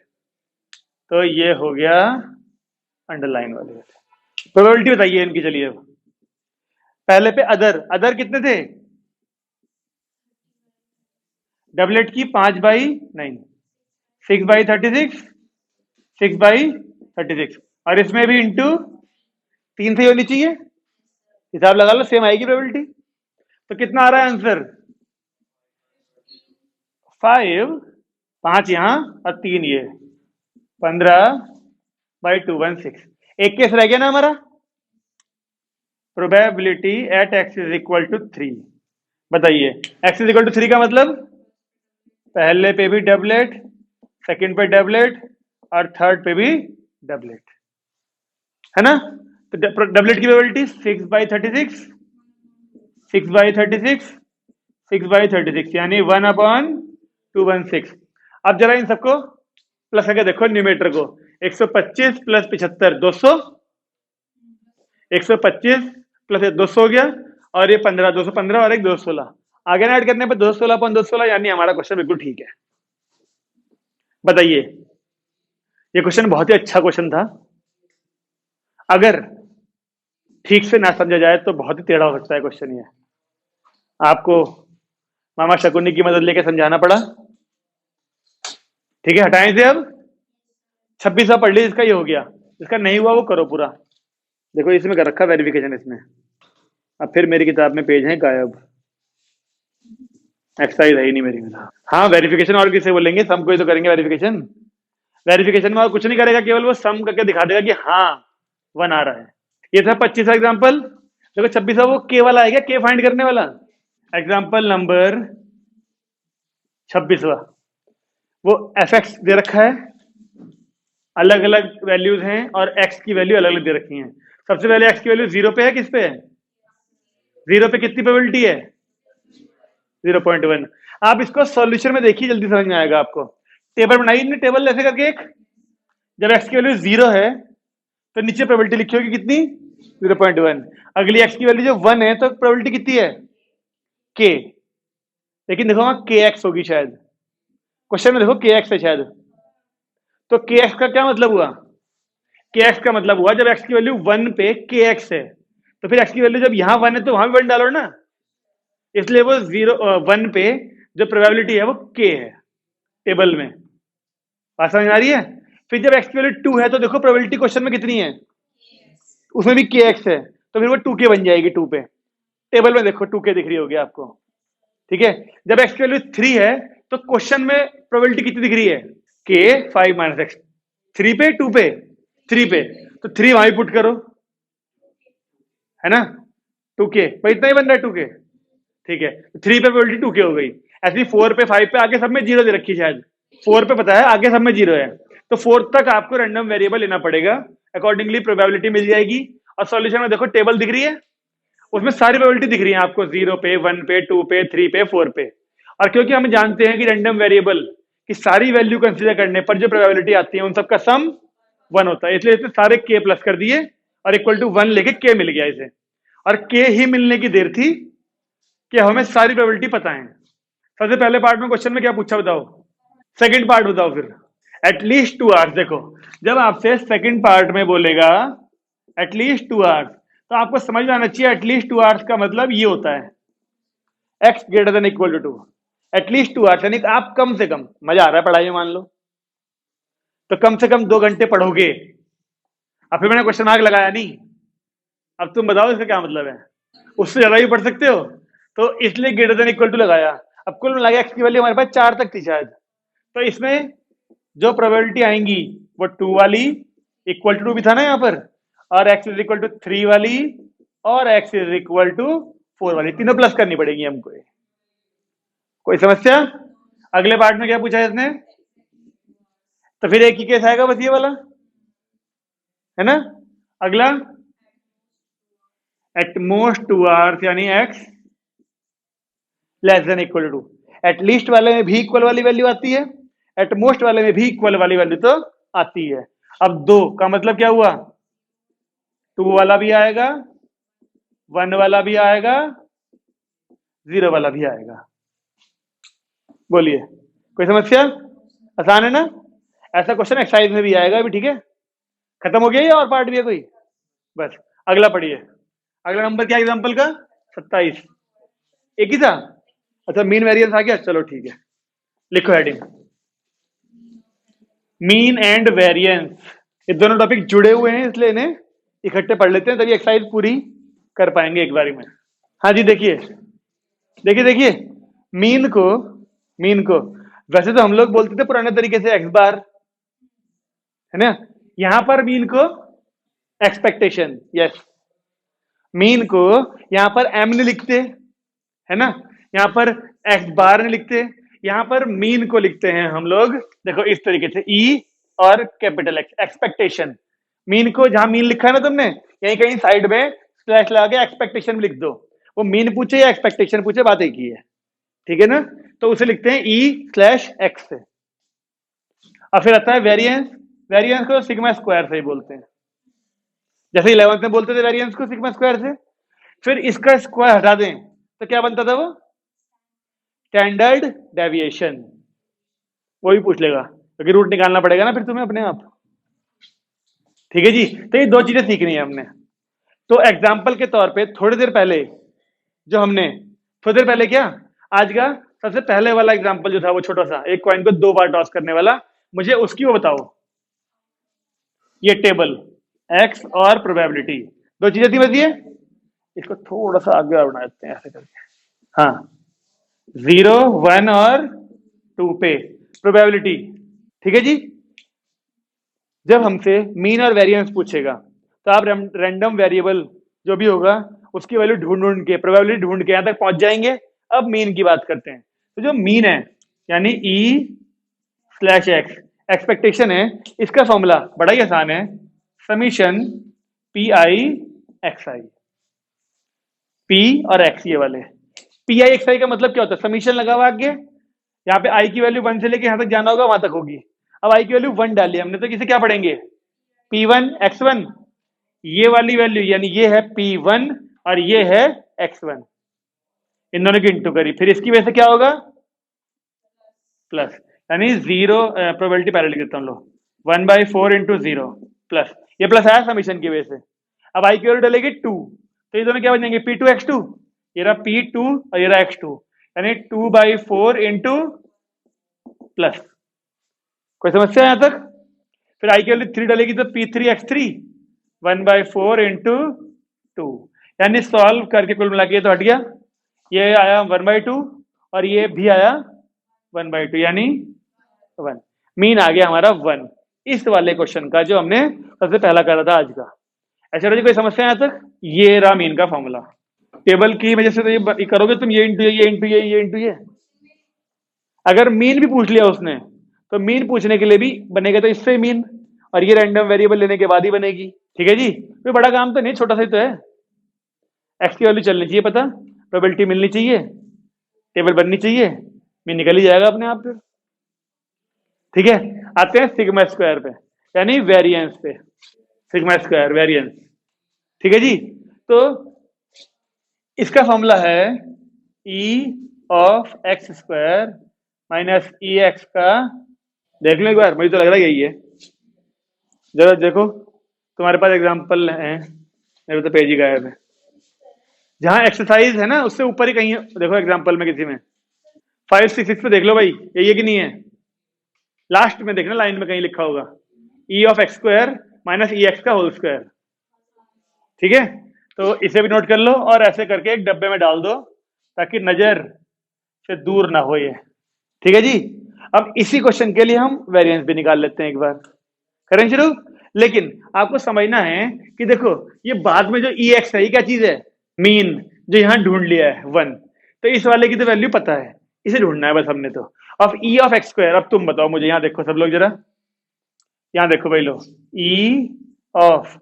तो ये हो गया अंडरलाइन वाले। प्रोबेबिलिटी बताइए इनकी चलिए। अब पहले पे अदर, अदर कितने थे? डबलेट की 5/9, 6/36, 6/36, और इसमें भी इंटू 3 से ही होनी चाहिए। हिसाब लगा लो, सेम आएगी प्रोबेबिलिटी। तो कितना आ रहा है आंसर? 5, 5 यहाँ और 3 ये, 15/216। एक केस रह गया ना हमारा, probability at X is equal to 3। बताइए, एक्स इज इक्वल टू 3 का मतलब पहले पे भी डबलेट, सेकंड पे डबलेट, और थर्ड पे भी डबलेट, है ना? तो डबलेट की प्रोबेबिलिटी 6/36, 6/36, 6/36, यानी 1/216। अब जरा इन सबको प्लस करके देखो न्यूमेटर को। 125 प्लस 75 200, 125 प्लस 200 हो गया, और ये 15, 215 और एक 216, आगे ना ऐड करने पर 216/216, यानी हमारा क्वेश्चन बिल्कुल ठीक है। बताइए, ये क्वेश्चन बहुत ही अच्छा क्वेश्चन था। अगर ठीक से ना समझा जाए तो बहुत ही टेढ़ा हो सकता है क्वेश्चन ये। आपको मामा शकुनी की मदद लेके समझाना पड़ा। ठीक है, हटाएं इसे अब। 26वां पढ़ ली, इसका ये हो गया। इसका नहीं हुआ वो करो पूरा। देखो इसमें कर रखा वेरिफिकेशन इसने। अब फिर मेरी किताब में पेज है गायब, एक्सरसाइज है ही नहीं मेरी में। हाँ, वेरिफिकेशन और किसे बोलेंगे, सम को ही तो करेंगे वेरिफिकेशन। वेरिफिकेशन में और कुछ नहीं करेगा, केवल वो सम करके दिखा देगा कि हाँ 1 आ रहा है। ये था 25वां एग्जाम्पल। देखो 26वां वो के वाला है क्या, के फाइंड करने वाला। एग्जाम्पल नंबर 26वां, वो एफ एक्स दे रखा है, अलग अलग वैल्यूज हैं, और एक्स की वैल्यू अलग अलग दे रखी है। सबसे पहले एक्स की वैल्यू 0 पे है, किस पे है? 0 पे कितनी प्रोबेबिलिटी है? 0.1। आप इसको सॉल्यूशन में देखिए, जल्दी समझ में आएगा आपको। टेबल बनाइए ना, टेबल ऐसे करके एक, जब एक्स की वैल्यू 0 है तो नीचे प्रोबेबिलिटी लिखी होगी कितनी? 0.1। अगली एक्स की वैल्यू जो 1 है तो प्रोबेबिलिटी कितनी है? के। लेकिन देखो वहां के एक्स होगी शायद, क्वेश्चन में देखो के एक्स है शायद। तो के एक्स का क्या मतलब हुआ? के एक्स का मतलब हुआ जब एक्स की वैल्यू 1 पे के एक्स है, तो फिर एक्स की वैल्यू जब यहां 1 है तो वहां भी 1 डालो ना, इसलिए वो 1 पे जो प्रोबेबिलिटी है वो के है टेबल में। बात समझ में आ रही है? फिर जब एक्स की वैल्यू 2 है तो देखो प्रोबेबिलिटी क्वेश्चन में कितनी है, उसमें भी के एक्स है, तो फिर वो 2k बन जाएगी। 2 पे टेबल में देखो 2k दिख रही होगी आपको। ठीक है, जब एक्स की वैल्यू 3 है तो क्वेश्चन में प्रोबेबिलिटी कितनी दिख रही है? के 5 - x। 3 पे 2 पे 3 पे, तो 3 वहां पुट करो, है ना? 2k भाई, इतना ही बन रहा है 2k। ठीक है, 3 पे प्रोबेबिलिटी 2k हो गई। ऐसी 4 पे 5 पे आगे सब में जीरो दे रखी शायद। 4 पे पता है आगे सब में जीरो है, तो 4 तक आपको रैंडम वेरिएबल लेना पड़ेगा, अकॉर्डिंगली प्रोबेबिलिटी मिल जाएगी। और सॉल्यूशन में देखो टेबल दिख रही है, उसमें सारी प्रोबेबिलिटी दिख रही है आपको, 0 पे, 1 पे, 2 पे, 3 पे, 4 पे। और क्योंकि हम जानते हैं कि रैंडम वेरिएबल की सारी वैल्यू कंसीडर करने पर जो प्रोबेबिलिटी आती है उन सबका सम 1 होता है, इसलिए इसने सारे के प्लस कर दिए और इक्वल टू 1 लेके के मिल गया इसे। और के ही मिलने की देर थी कि हमें सारी प्रोबेबिलिटी पता है। सबसे पहले पार्ट में क्वेश्चन में क्या पूछा बताओ? सेकंड पार्ट बताओ फिर। At least 2 hours. देखो जब आपसे सेकंड पार्ट में बोलेगा एटलीस्ट 2 आवर्स, तो आपको समझ में आना चाहिए एटलीस्ट 2 आवर्स का मतलब ये होता है x greater than equal to 2। At least 2 hours यानी आप कम से कम, मजा आ रहा है पढ़ाई में मान लो, तो कम से कम 2 घंटे पढ़ोगे। अब फिर मैंने क्वेश्चन मार्क लगाया नहीं, अब तुम बताओ इसका क्या मतलब है? उससे ज्यादा भी पढ़ सकते हो, तो इसलिए ग्रेटर देन इक्वल टू लगाया। अब कुल मिला एक्स की वैल्यू हमारे पास 4 तक थी शायद, तो इसमें जो प्रोबेबिलिटी आएंगी वो 2 वाली, इक्वल टू 2 भी था ना यहाँ पर, और x इज इक्वल टू 3 वाली, और x इज इक्वल टू 4 वाली, तीनों प्लस करनी पड़ेगी हमको। कोई समस्या? अगले पार्ट में क्या पूछा है इसने? तो फिर एक ही केस आएगा बस ये वाला, है ना? अगला एट मोस्ट 2 आवर्स यानी x less than equal to 2। At least वाले में भी इक्वल वाली वैल्यू आती है, एट मोस्ट वाले में भी इक्वल वाली वैल्यू तो आती है। अब 2 का मतलब क्या हुआ? 2 वाला भी आएगा, 1 वाला भी आएगा, 0 वाला भी आएगा। बोलिए, कोई समस्या? आसान है ना? ऐसा क्वेश्चन एक्सरसाइज में भी आएगा अभी। ठीक है, खत्म हो गया या और पार्ट भी है कोई? बस अगला पढ़िए। अगला नंबर क्या एग्जांपल का? 27। एक ही था? अच्छा, मीन वेरिएंस आ गया, चलो ठीक है। लिखो हेडिंग, मीन एंड वेरिएंस। ये दोनों टॉपिक जुड़े हुए हैं इसलिए इन्हें इकट्ठे पढ़ लेते हैं, तभी एक्सरसाइज पूरी कर पाएंगे एक बारी में। हाँ जी, देखिए देखिए देखिए, मीन को मीन को वैसे तो हम लोग बोलते थे पुराने तरीके से एक्स बार, है ना। यहां पर मीन को एक्सपेक्टेशन, यस, मीन को यहां पर एम नहीं लिखते, है ना, यहां पर एक्स बार नहीं लिखते, यहां पर मीन को लिखते हैं हम लोग, देखो इस तरीके से, ई और कैपिटल एक्स, एक्सपेक्टेशन। मीन को जहां मीन लिखा है ना तुमने, यहीं कहीं साइड में स्लैश लगा के एक्सपेक्टेशन में लिख दो। वो मीन पूछे या एक्सपेक्टेशन पूछे, बात एक ही है, ठीक है ना। तो उसे लिखते हैं ई स्लैश एक्स से। और फिर आता है वेरिएंस। वेरिएंस को सिग्मा स्क्वायर से ही बोलते हैं, जैसे 11th में बोलते थे वेरिएंस को सिग्मा स्क्वायर से। फिर इसका स्क्वायर हटा दें तो क्या बनता था वो, स्टैंडर्ड डेविएशन। वो भी पूछ लेगा क्योंकि रूट निकालना पड़ेगा ना फिर तुम्हें अपने आप, ठीक है जी। तो ये दो चीजें सीखनी है हमने। तो एग्जाम्पल के तौर पे थोड़ी देर पहले जो हमने, थोड़ी देर पहले क्या, आज का सबसे पहले वाला एग्जाम्पल जो था वो छोटा सा, एक कॉइन को 2 बार टॉस करने वाला, मुझे उसकी वो बताओ। ये टेबल एक्स और प्रोबेबिलिटी, दो चीजें थी बस ये। इसको थोड़ा सा आगे बढ़ा देते हैं ऐसे करके, हाँ, 0 1 और 2 पे प्रोबेबिलिटी, ठीक है जी। जब हमसे मीन और वेरिएंस पूछेगा तो आप रैंडम वेरिएबल जो भी होगा उसकी वैल्यू ढूंढ ढूंढ के, प्रोबेबिलिटी ढूंढ के यहां तक पहुंच जाएंगे। अब मीन की बात करते हैं। तो जो मीन है यानी ई स्लैश एक्स, एक्सपेक्टेशन है, इसका फॉर्मूला बड़ा ही आसान है, summation P I x I. P और एक्स ये वाले, पी आई एक्स आई का मतलब क्या होता है, समीशन लगा हुआ आगे, यहाँ पे आई की वैल्यू 1 से लेके यहां तक जाना होगा, वहां तक होगी। अब आई की वैल्यू 1 डाली हमने, तो किसे क्या पढ़ेंगे, P1 X1, ये वाली वैल्यू यानी ये है P1 और ये है X1, इन दोनों की इंटू करी, फिर इसकी वजह से क्या होगा, प्लस, यानी 0, प्रोबेबिलिटी पहले लिख देता हूँ लो, 1/4 इंटू 0 प्लस, ये प्लस आया समीशन की वजह से। अब आई की वैल्यू डलेगी 2, तो ये दोनों क्या बन जाएंगे, P2 X2, ये रहा P2 और ये रहा X2, यानी 2/4 इंटू प्लस। कोई समस्या यहां तक। फिर आई की वैल्यू 3 डलेगी तो P3 X3, 1/4 इंटू 2, यानी सॉल्व करके कुल मिला के तो हट गया, ये आया 1/2 और ये भी आया 1/2, यानी 1। मीन आ गया हमारा 1, इस वाले क्वेश्चन का जो हमने सबसे पहला करा था आज का। ऐसा रही कोई समस्या यहां तक, ये रहा मीन का फॉर्मूला। टेबल की वजह से तो ये करोगे तुम, ये इंटू ये इंटू ये इंटू ये। अगर मीन भी पूछ लिया उसने तो मीन पूछने के लिए भी बनेगा तो इससे मीन, और ये रैंडम वेरिएबल लेने के बाद ही बनेगी, ठीक है जी। कोई बड़ा काम तो नहीं, छोटा सा ही तो है। एक्स की वैल्यू चलनी चाहिए पता, प्रोबेबिलिटी मिलनी चाहिए, टेबल बननी चाहिए, मीन निकल ही जाएगा अपने आप पे, ठीक है। आते हैं सिग्मा स्क्वायर पे, यानी वेरिएंस पे, सिग्मा स्क्वायर वेरिएंस, ठीक है जी। तो इसका फॉर्मूला है ई of x square minus E x का, देख लो एक बार, मुझे तो लग रहा है यही है, जरा देखो तुम्हारे पास एग्जांपल है, मेरे तो पेज ही गायब है, जहां एक्सरसाइज है ना उससे ऊपर ही कहीं देखो एग्जांपल में, किसी में 5 6 6 पे देख लो भाई, यही है कि नहीं है, लास्ट में देखना लाइन में कहीं लिखा होगा, ई of x square minus E x का होल स्क्वायर, ठीक है। तो इसे भी नोट कर लो और ऐसे करके एक डब्बे में डाल दो ताकि नजर से दूर ना हो ये, ठीक है जी। अब इसी क्वेश्चन के लिए हम वेरिएंस भी निकाल लेते हैं एक बार, करें शुरू। लेकिन आपको समझना है कि देखो ये बाद में जो ई एक्स है ये क्या चीज है, मीन, जो यहां ढूंढ लिया है 1, तो इस वाले की तो वैल्यू पता है, इसे ढूंढना है बस हमने तो, of E of x square. अब तुम बताओ मुझे, यहां देखो सब लोग जरा, यहां देखो भाई लोग, ई ऑफ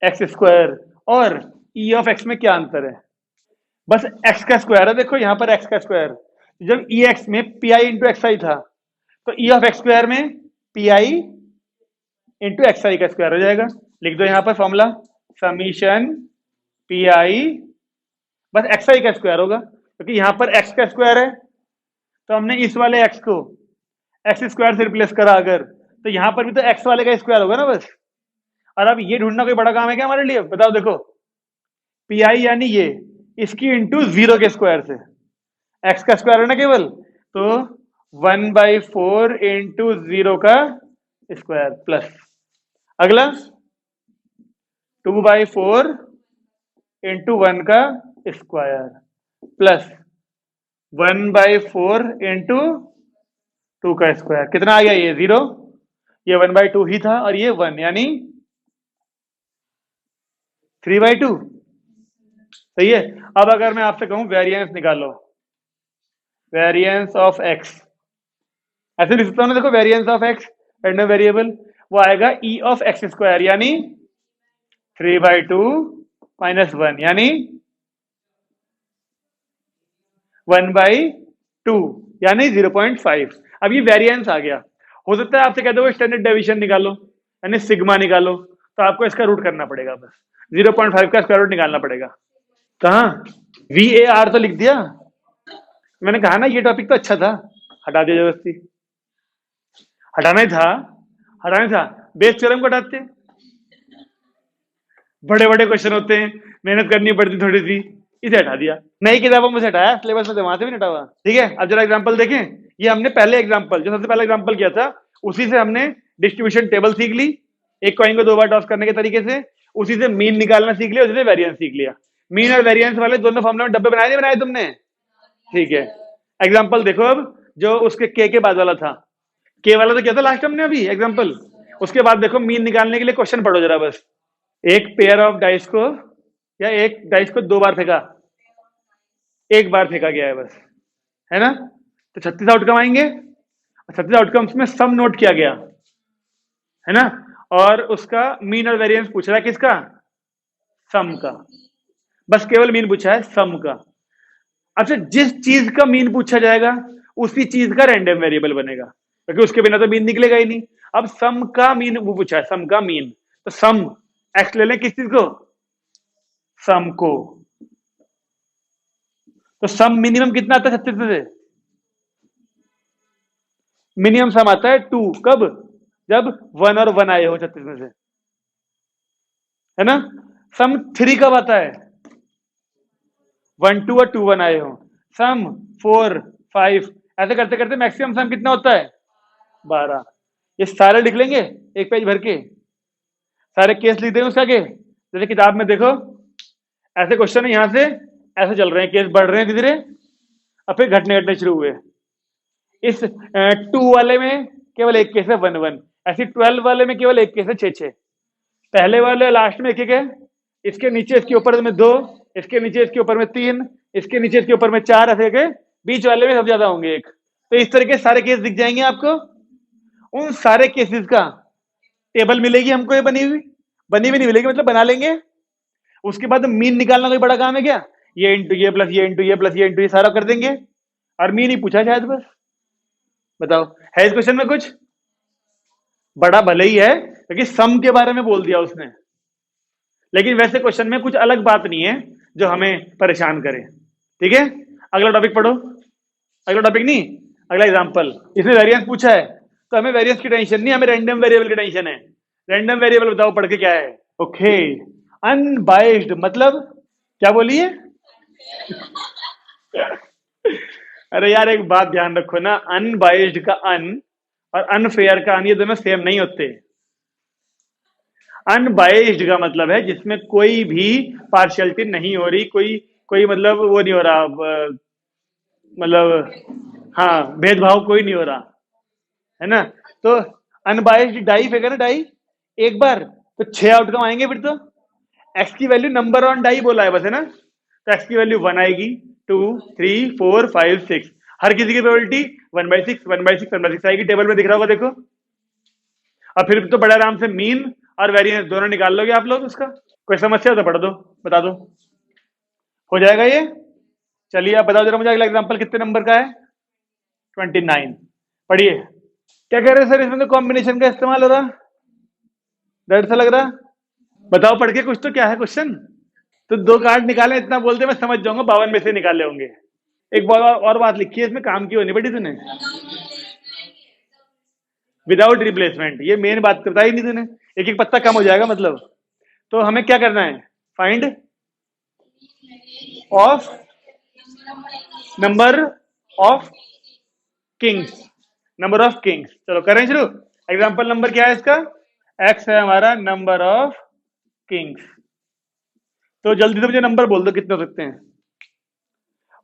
एक्स स्क्वायर और ई ऑफ एक्स में क्या अंतर है, बस एक्स का स्क्वायर है, देखो यहां पर एक्स का स्क्वायर, जब ई एक्स में पी आई इंटू एक्स आई था, तो ई ऑफ एक्स स्क्वायर में पी आई इंटू एक्स आई का स्क्वायर हो जाएगा, लिख दो यहां पर फॉर्मूला, समीशन पी आई, बस एक्स आई का स्क्वायर होगा क्योंकि यहां पर एक्स का स्क्वायर है, तो हमने इस वाले एक्स को एक्स स्क्वायर से रिप्लेस करा अगर, तो यहां पर भी तो एक्स वाले का स्क्वायर होगा ना बस। और अब ये ढूंढना कोई बड़ा काम है क्या हमारे लिए, बताओ। देखो पी आई यानी ये, इसकी इंटू 0 के स्क्वायर से, एक्स का स्क्वायर है ना केवल, तो 1/4 इंटू 0 का स्क्वायर प्लस अगला 2/4 इंटू 1 का स्क्वायर प्लस 1/4 इंटू 2 का स्क्वायर। कितना आ गया? ये 0, ये 1/2 ही था और ये 1 यानी 3/2। सही है। अब अगर मैं आपसे कहूं वेरिएंस निकालो, वेरिएंस ऑफ एक्स, ऐसे लिख सकता हूं ना, देखो variance of x random variable, वो आएगा ई ऑफ एक्स स्क्वायर यानी 3/2 माइनस 1 यानी 1/2 यानी 0.5। अब ये वेरिएंस आ गया। हो सकता है आपसे कहते हो स्टैंडर्ड डेविएशन निकालो यानी सिग्मा निकालो, तो आपको इसका रूट करना पड़ेगा, बस 0.5 का स्क्वायर रूट निकालना पड़ेगा। कहाँ? VAR तो लिख दिया मैंने, कहा ना ये टॉपिक तो अच्छा था, हटा दिया जबरदस्ती। हटाना ही था, हटाना ही था। बेस थ्योरम को हटाते, बड़े बड़े क्वेश्चन होते हैं, मेहनत करनी पड़ती थोड़ी सी, इसे हटा दिया। नई किताबों में से हटाया, सिलेबस में से वहां से भी नहीं हटा हुआ। ठीक है, अब जरा एग्जांपल देखें। ये हमने पहले एग्जांपल, जो सबसे पहला एग्जांपल किया था, उसी से हमने डिस्ट्रीब्यूशन टेबल सीख ली, एक कॉइन को 2 बार टॉस करने के तरीके से। उसी से मीन निकालना सीख लिया, उसी से वेरिएंस सीख लिया। मीन और वेरिएंस वाले दोनों फॉर्मूला में डब्बे बनाए नहीं बनाए तुमने? ठीक है, एग्जाम्पल देखो अब, जो उसके के बाद वाला था, के वाला तो क्या था लास्ट हमने अभी एग्जाम्पल। उसके बाद देखो मीन निकालने के लिए क्वेश्चन पढ़ो जरा बस। एक पेयर ऑफ डाइस को, या एक डाइस को 2 बार फेंका, एक बार फेंका गया है बस, है ना? तो 36 आउटकम आएंगे, 36 आउटकम्स में सम नोट किया गया, है ना? और उसका मीन और वेरिएंस पूछ रहा है किसका? सम का। बस केवल मीन पूछा है, सम का। अच्छा, जिस चीज का मीन पूछा जाएगा उसी चीज का रैंडम वेरिएबल बनेगा, क्योंकि उसके बिना तो मीन निकलेगा ही नहीं। अब सम का मीन वो पूछा है, सम का मीन, तो सम एक्स ले लें किस चीज को? सम को। तो सम मिनिमम कितना आता है 36 में से? मिनिमम सम आता है 2। कब? जब 1 और 1 आए हो 36 में से, है ना? सम 3 कब आता है? 1 2 और 2 1 आए हो। सम 4 5, ऐसे करते करते मैक्सिमम सम कितना होता है? 12। ये सारे लिख लेंगे एक पेज भर के, सारे केस लिख देंगे उसके आगे। जैसे किताब में देखो, ऐसे क्वेश्चन है, यहां से ऐसे चल रहे हैं, केस बढ़ रहे हैं धीरे धीरे, और फिर घटने घटने शुरू हुए। इस 2 वाले में केवल एक केस है 1 1, ऐसे 12 वाले में केवल एक केस है 6 6। पहले वाले लास्ट में एक एक है, इसके नीचे इसके ऊपर में 2, इसके नीचे इसके ऊपर में 3, इसके नीचे इसके ऊपर में 4, ऐसे के बीच वाले में सब ज्यादा होंगे एक। तो इस तरह के सारे केस दिख जाएंगे आपको। उन सारे केसेस का टेबल मिलेगी हमको, ये बनी हुई नहीं मिलेगी, मतलब बना लेंगे। उसके बाद मीन निकालना कोई बड़ा काम है क्या? ये इंटू ये प्लस ये इंटू ये प्लस ये इंटू ये सारा कर देंगे, और मीन ही पूछा शायद बस। बताओ, है इस क्वेश्चन में कुछ बड़ा? भले ही है क्योंकि सम के बारे में बोल दिया उसने, लेकिन वैसे क्वेश्चन में कुछ अलग बात नहीं है जो हमें परेशान करे। ठीक है, अगला टॉपिक पढ़ो। अगला टॉपिक नहीं, अगला एग्जांपल। इसने वेरिएंस पूछा है, तो हमें वेरिएंस की टेंशन नहीं, हमें रैंडम वेरिएबल की टेंशन है। रैंडम वेरिएबल बताओ पढ़ के क्या है? ओके, अनबाइस्ड मतलब क्या बोलिए? अरे यार एक बात ध्यान रखो ना, अनबाइस्ड का अन और अनफेयर का अन, ये दोनों सेम नहीं होते। अनबाइस्ड का मतलब है जिसमें कोई भी पार्शियलिटी नहीं हो रही, कोई कोई मतलब वो नहीं हो रहा, मतलब हाँ भेदभाव कोई नहीं हो रहा, है ना? तो अनबाइस्ड डाई फेंका ना, डाई एक बार तो 6 आउटकम आएंगे। फिर तो एक्स की वैल्यू नंबर ऑन डाई बोला है बस, है ना? तो एक्स की वैल्यू 1 आएगी, 2 3 4 5 6, हर किसी की प्रोबेबिलिटी 1/6 1/6 1/6 आएगी, टेबल में दिख रहा होगा देखो। और फिर तो बड़े आराम से मीन और वेरिएंस दोनों निकाल लोगे आप लोग उसका। कोई समस्या तो पढ़ दो, बता दो, हो जाएगा ये। चलिए आप बताओ जरा मुझे, अगला एग्जांपल कितने नंबर का है? 29। पढ़िए। क्या कह रहे हैं सर, इसमें तो कॉम्बिनेशन का इस्तेमाल हो रहा, डर सा लग रहा। बताओ पढ़ के कुछ तो, क्या है क्वेश्चन? तो 2 कार्ड निकाले, इतना बोलते मैं समझ जाऊंगा 52 में से निकाले होंगे। एक और बात लिखी है इसमें, काम की होनी पड़ी तूने, विदाउट रिप्लेसमेंट, ये मेन बात बताई नहीं तूने। एक एक पत्ता कम हो जाएगा मतलब। तो हमें क्या करना है? Find of number of Kings, number of Kings. चलो करें शुरू। एग्जाम्पल नंबर क्या है इसका? एक्स है हमारा नंबर ऑफ किंग्स। तो जल्दी से मुझे नंबर बोल दो कितने हो सकते हैं।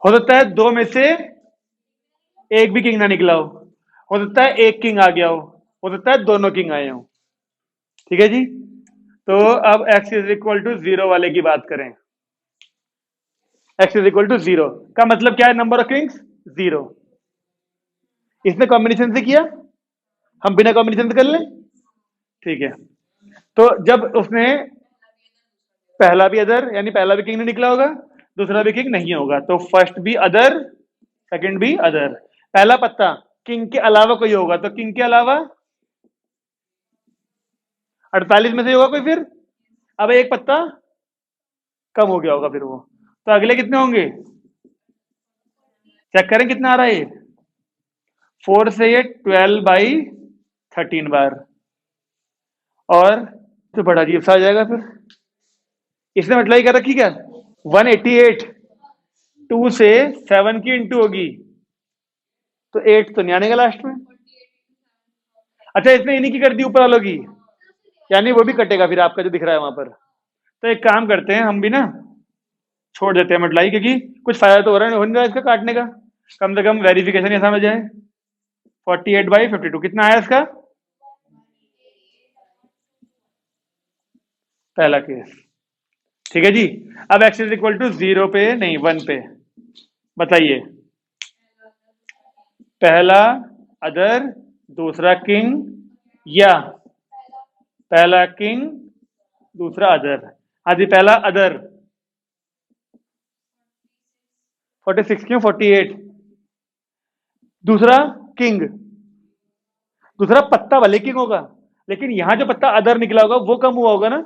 हो सकता है दो में से एक भी किंग ना निकला हो सकता है एक किंग आ गया हो सकता है दोनों किंग आए हो। ठीक है जी। तो अब x is equal to zero वाले की बात करें। x is equal to zero का मतलब क्या है? Number of kings zero. इसने कॉम्बिनेशन से किया, हम बिना कॉम्बिनेशन से कर लें। ठीक है। तो जब उसने पहला भी अदर यानी पहला भी किंग नहीं निकला होगा, दूसरा भी किंग नहीं होगा, तो फर्स्ट भी अदर, सेकंड भी अदर। पहला पत्ता किंग के अलावा कोई होगा तो किंग के अलावा 48 में से होगा कोई, फिर अब एक पत्ता कम हो गया होगा फिर वो, तो अगले कितने होंगे? चेक करें कितना आ रहा है ये। 4 से ये 12/13 बार, और तो बड़ा अजीब सा आ जाएगा फिर। इसने मल्टीप्लाई कर रखी क्या? 188। 2 से 7 की इंटू होगी तो 8 तो नहीं आने का लास्ट में। अच्छा इसने इन्हीं की कर दी ऊपर वालों की, यानी वो भी कटेगा फिर आपका जो दिख रहा है वहां पर। तो एक काम करते हैं हम भी ना, छोड़ देते हैं मल्टीप्लाई, क्योंकि कुछ फायदा तो हो रहा है, हो नहीं रहा है इसका काटने का, कम से कम वेरिफिकेशन ये समझ जाए। 48/52 कितना आया इसका? पहला केस। ठीक है जी। अब x is equal to zero पे नहीं 1 पे, बताइए। पहला अदर, दूसरा किंग, या पहला किंग दूसरा अदर? हाँ जी, पहला अदर। 46 क्यों? 48। दूसरा किंग, दूसरा पत्ता भले किंग होगा, लेकिन यहां जो पत्ता अदर निकला होगा वो कम हुआ होगा ना,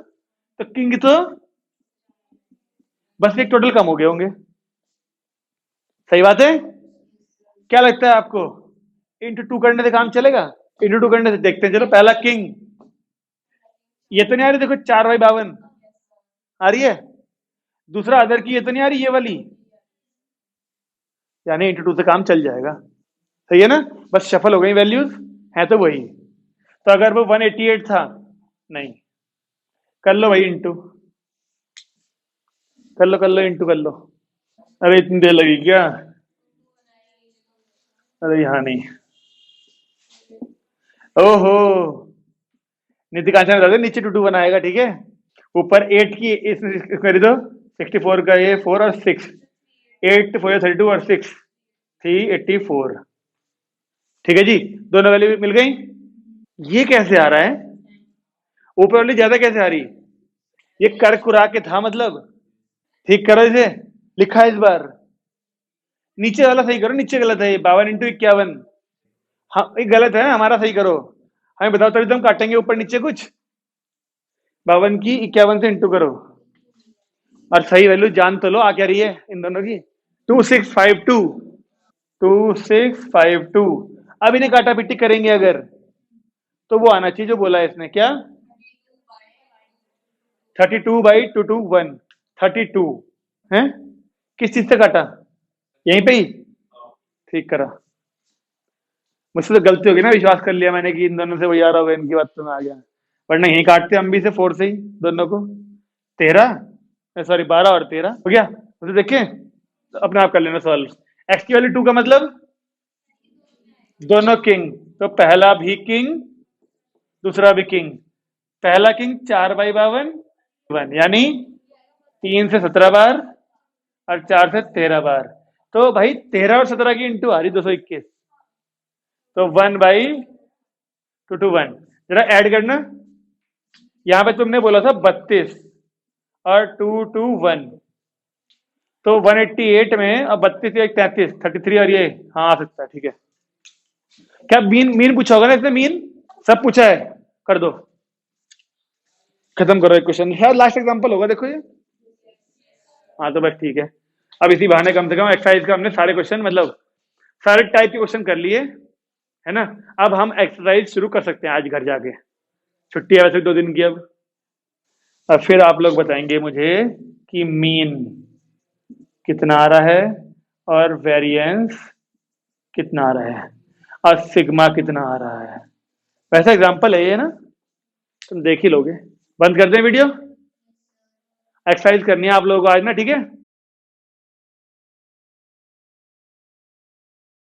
तो किंग तो बस एक टोटल कम हो गए होंगे। सही बात है। क्या लगता है आपको, इंटू टू करने से काम चलेगा? इंटू टू करने से देखते हैं। चलो पहला किंग, ये तो नहीं आ रही, देखो 4/52 आ रही है। दूसरा अदर की ये तो नहीं आ रही, ये वाली, यानी इंटू टू से काम चल जाएगा। सही है ना? बस शफल हो गई वैल्यूज, है तो वही। तो अगर वो 188 था, नहीं, कर लो भाई इंटू, कर लो इंटू कर लो। अरे इतनी देर लगी क्या? अरे यहाँ नहीं। ओहो, नीतिकांक्षा ने बता दिया नीचे टू टू बनाएगा, ठीक है। ऊपर 8 की कर दो, 64 का ये 4 और 6, 8 4 32 और 6 384। ठीक है जी, दोनों वैल्यू मिल गई। ये कैसे आ रहा है? ऊपर वाली ज्यादा कैसे आ रही? ये कर कुरा के था मतलब। ठीक करो इसे, लिखा है इस बार। नीचे वाला सही करो, नीचे गलत है ये 52 × 51। हाँ ये गलत है, हमारा सही करो। हमें बताओ तभी तो हम काटेंगे ऊपर नीचे कुछ। 52 की 51 से इंटू करो, और सही वैल्यू जान तो लो आ क्या रही है इन दोनों की। 2652, 2652। अब इन्हें काटा पिट्टी करेंगे अगर, तो वो आना चाहिए जो बोला है इसने, क्या? 32/221, 32 है। किस चीज से काटा? यहीं पे ही ठीक करा। मुझसे तो गलती होगी ना, विश्वास कर लिया मैंने कि इन दोनों से वही आ रहा होगा, इनकी बात तो मैं आ गया। वरना यहीं काटते हम भी से 4 से ही दोनों को। 13, सॉरी 12 और 13 हो गया। उसे देखें तो अपने आप कर लेना सॉल्व। एक्स की वैल्यू 2 का मतलब दोनों किंग, तो पहला भी किंग दूसरा भी किंग। पहला किंग 4/52, यानी 3 से 17 बार और 4 से 13 बार। तो भाई 13 और 17 की इंटू आ रही 221, तो 1/221। जरा ऐड करना, यहां पे तुमने बोला था 32 और 221, तो 188 में अब 32 एक 33, 33 और ये, हाँ आ सकता है, ठीक है। क्या मीन मीन पूछा होगा ना इसने? मीन सब पूछा है, कर दो, खत्म करो एक क्वेश्चन, शायद लास्ट एग्जांपल होगा, देखो ये। हाँ तो बस ठीक है। अब इसी बहाने कम से कम एक्सरसाइज का हमने सारे क्वेश्चन, मतलब सारे टाइप के क्वेश्चन कर लिए, है ना। अब हम एक्सरसाइज शुरू कर सकते हैं आज घर जाके, छुट्टी है वैसे 2 दिन की अब फिर आप लोग बताएंगे मुझे कि मीन कितना आ रहा है और वेरिएंस कितना आ रहा है। और सिग्मा कितना आ रहा है। वैसा एग्जांपल है ये ना, तुम देख ही लोगे। बंद कर दें वीडियो, एक्सरसाइज करनी है आप लोगों को आज ना, ठीक है।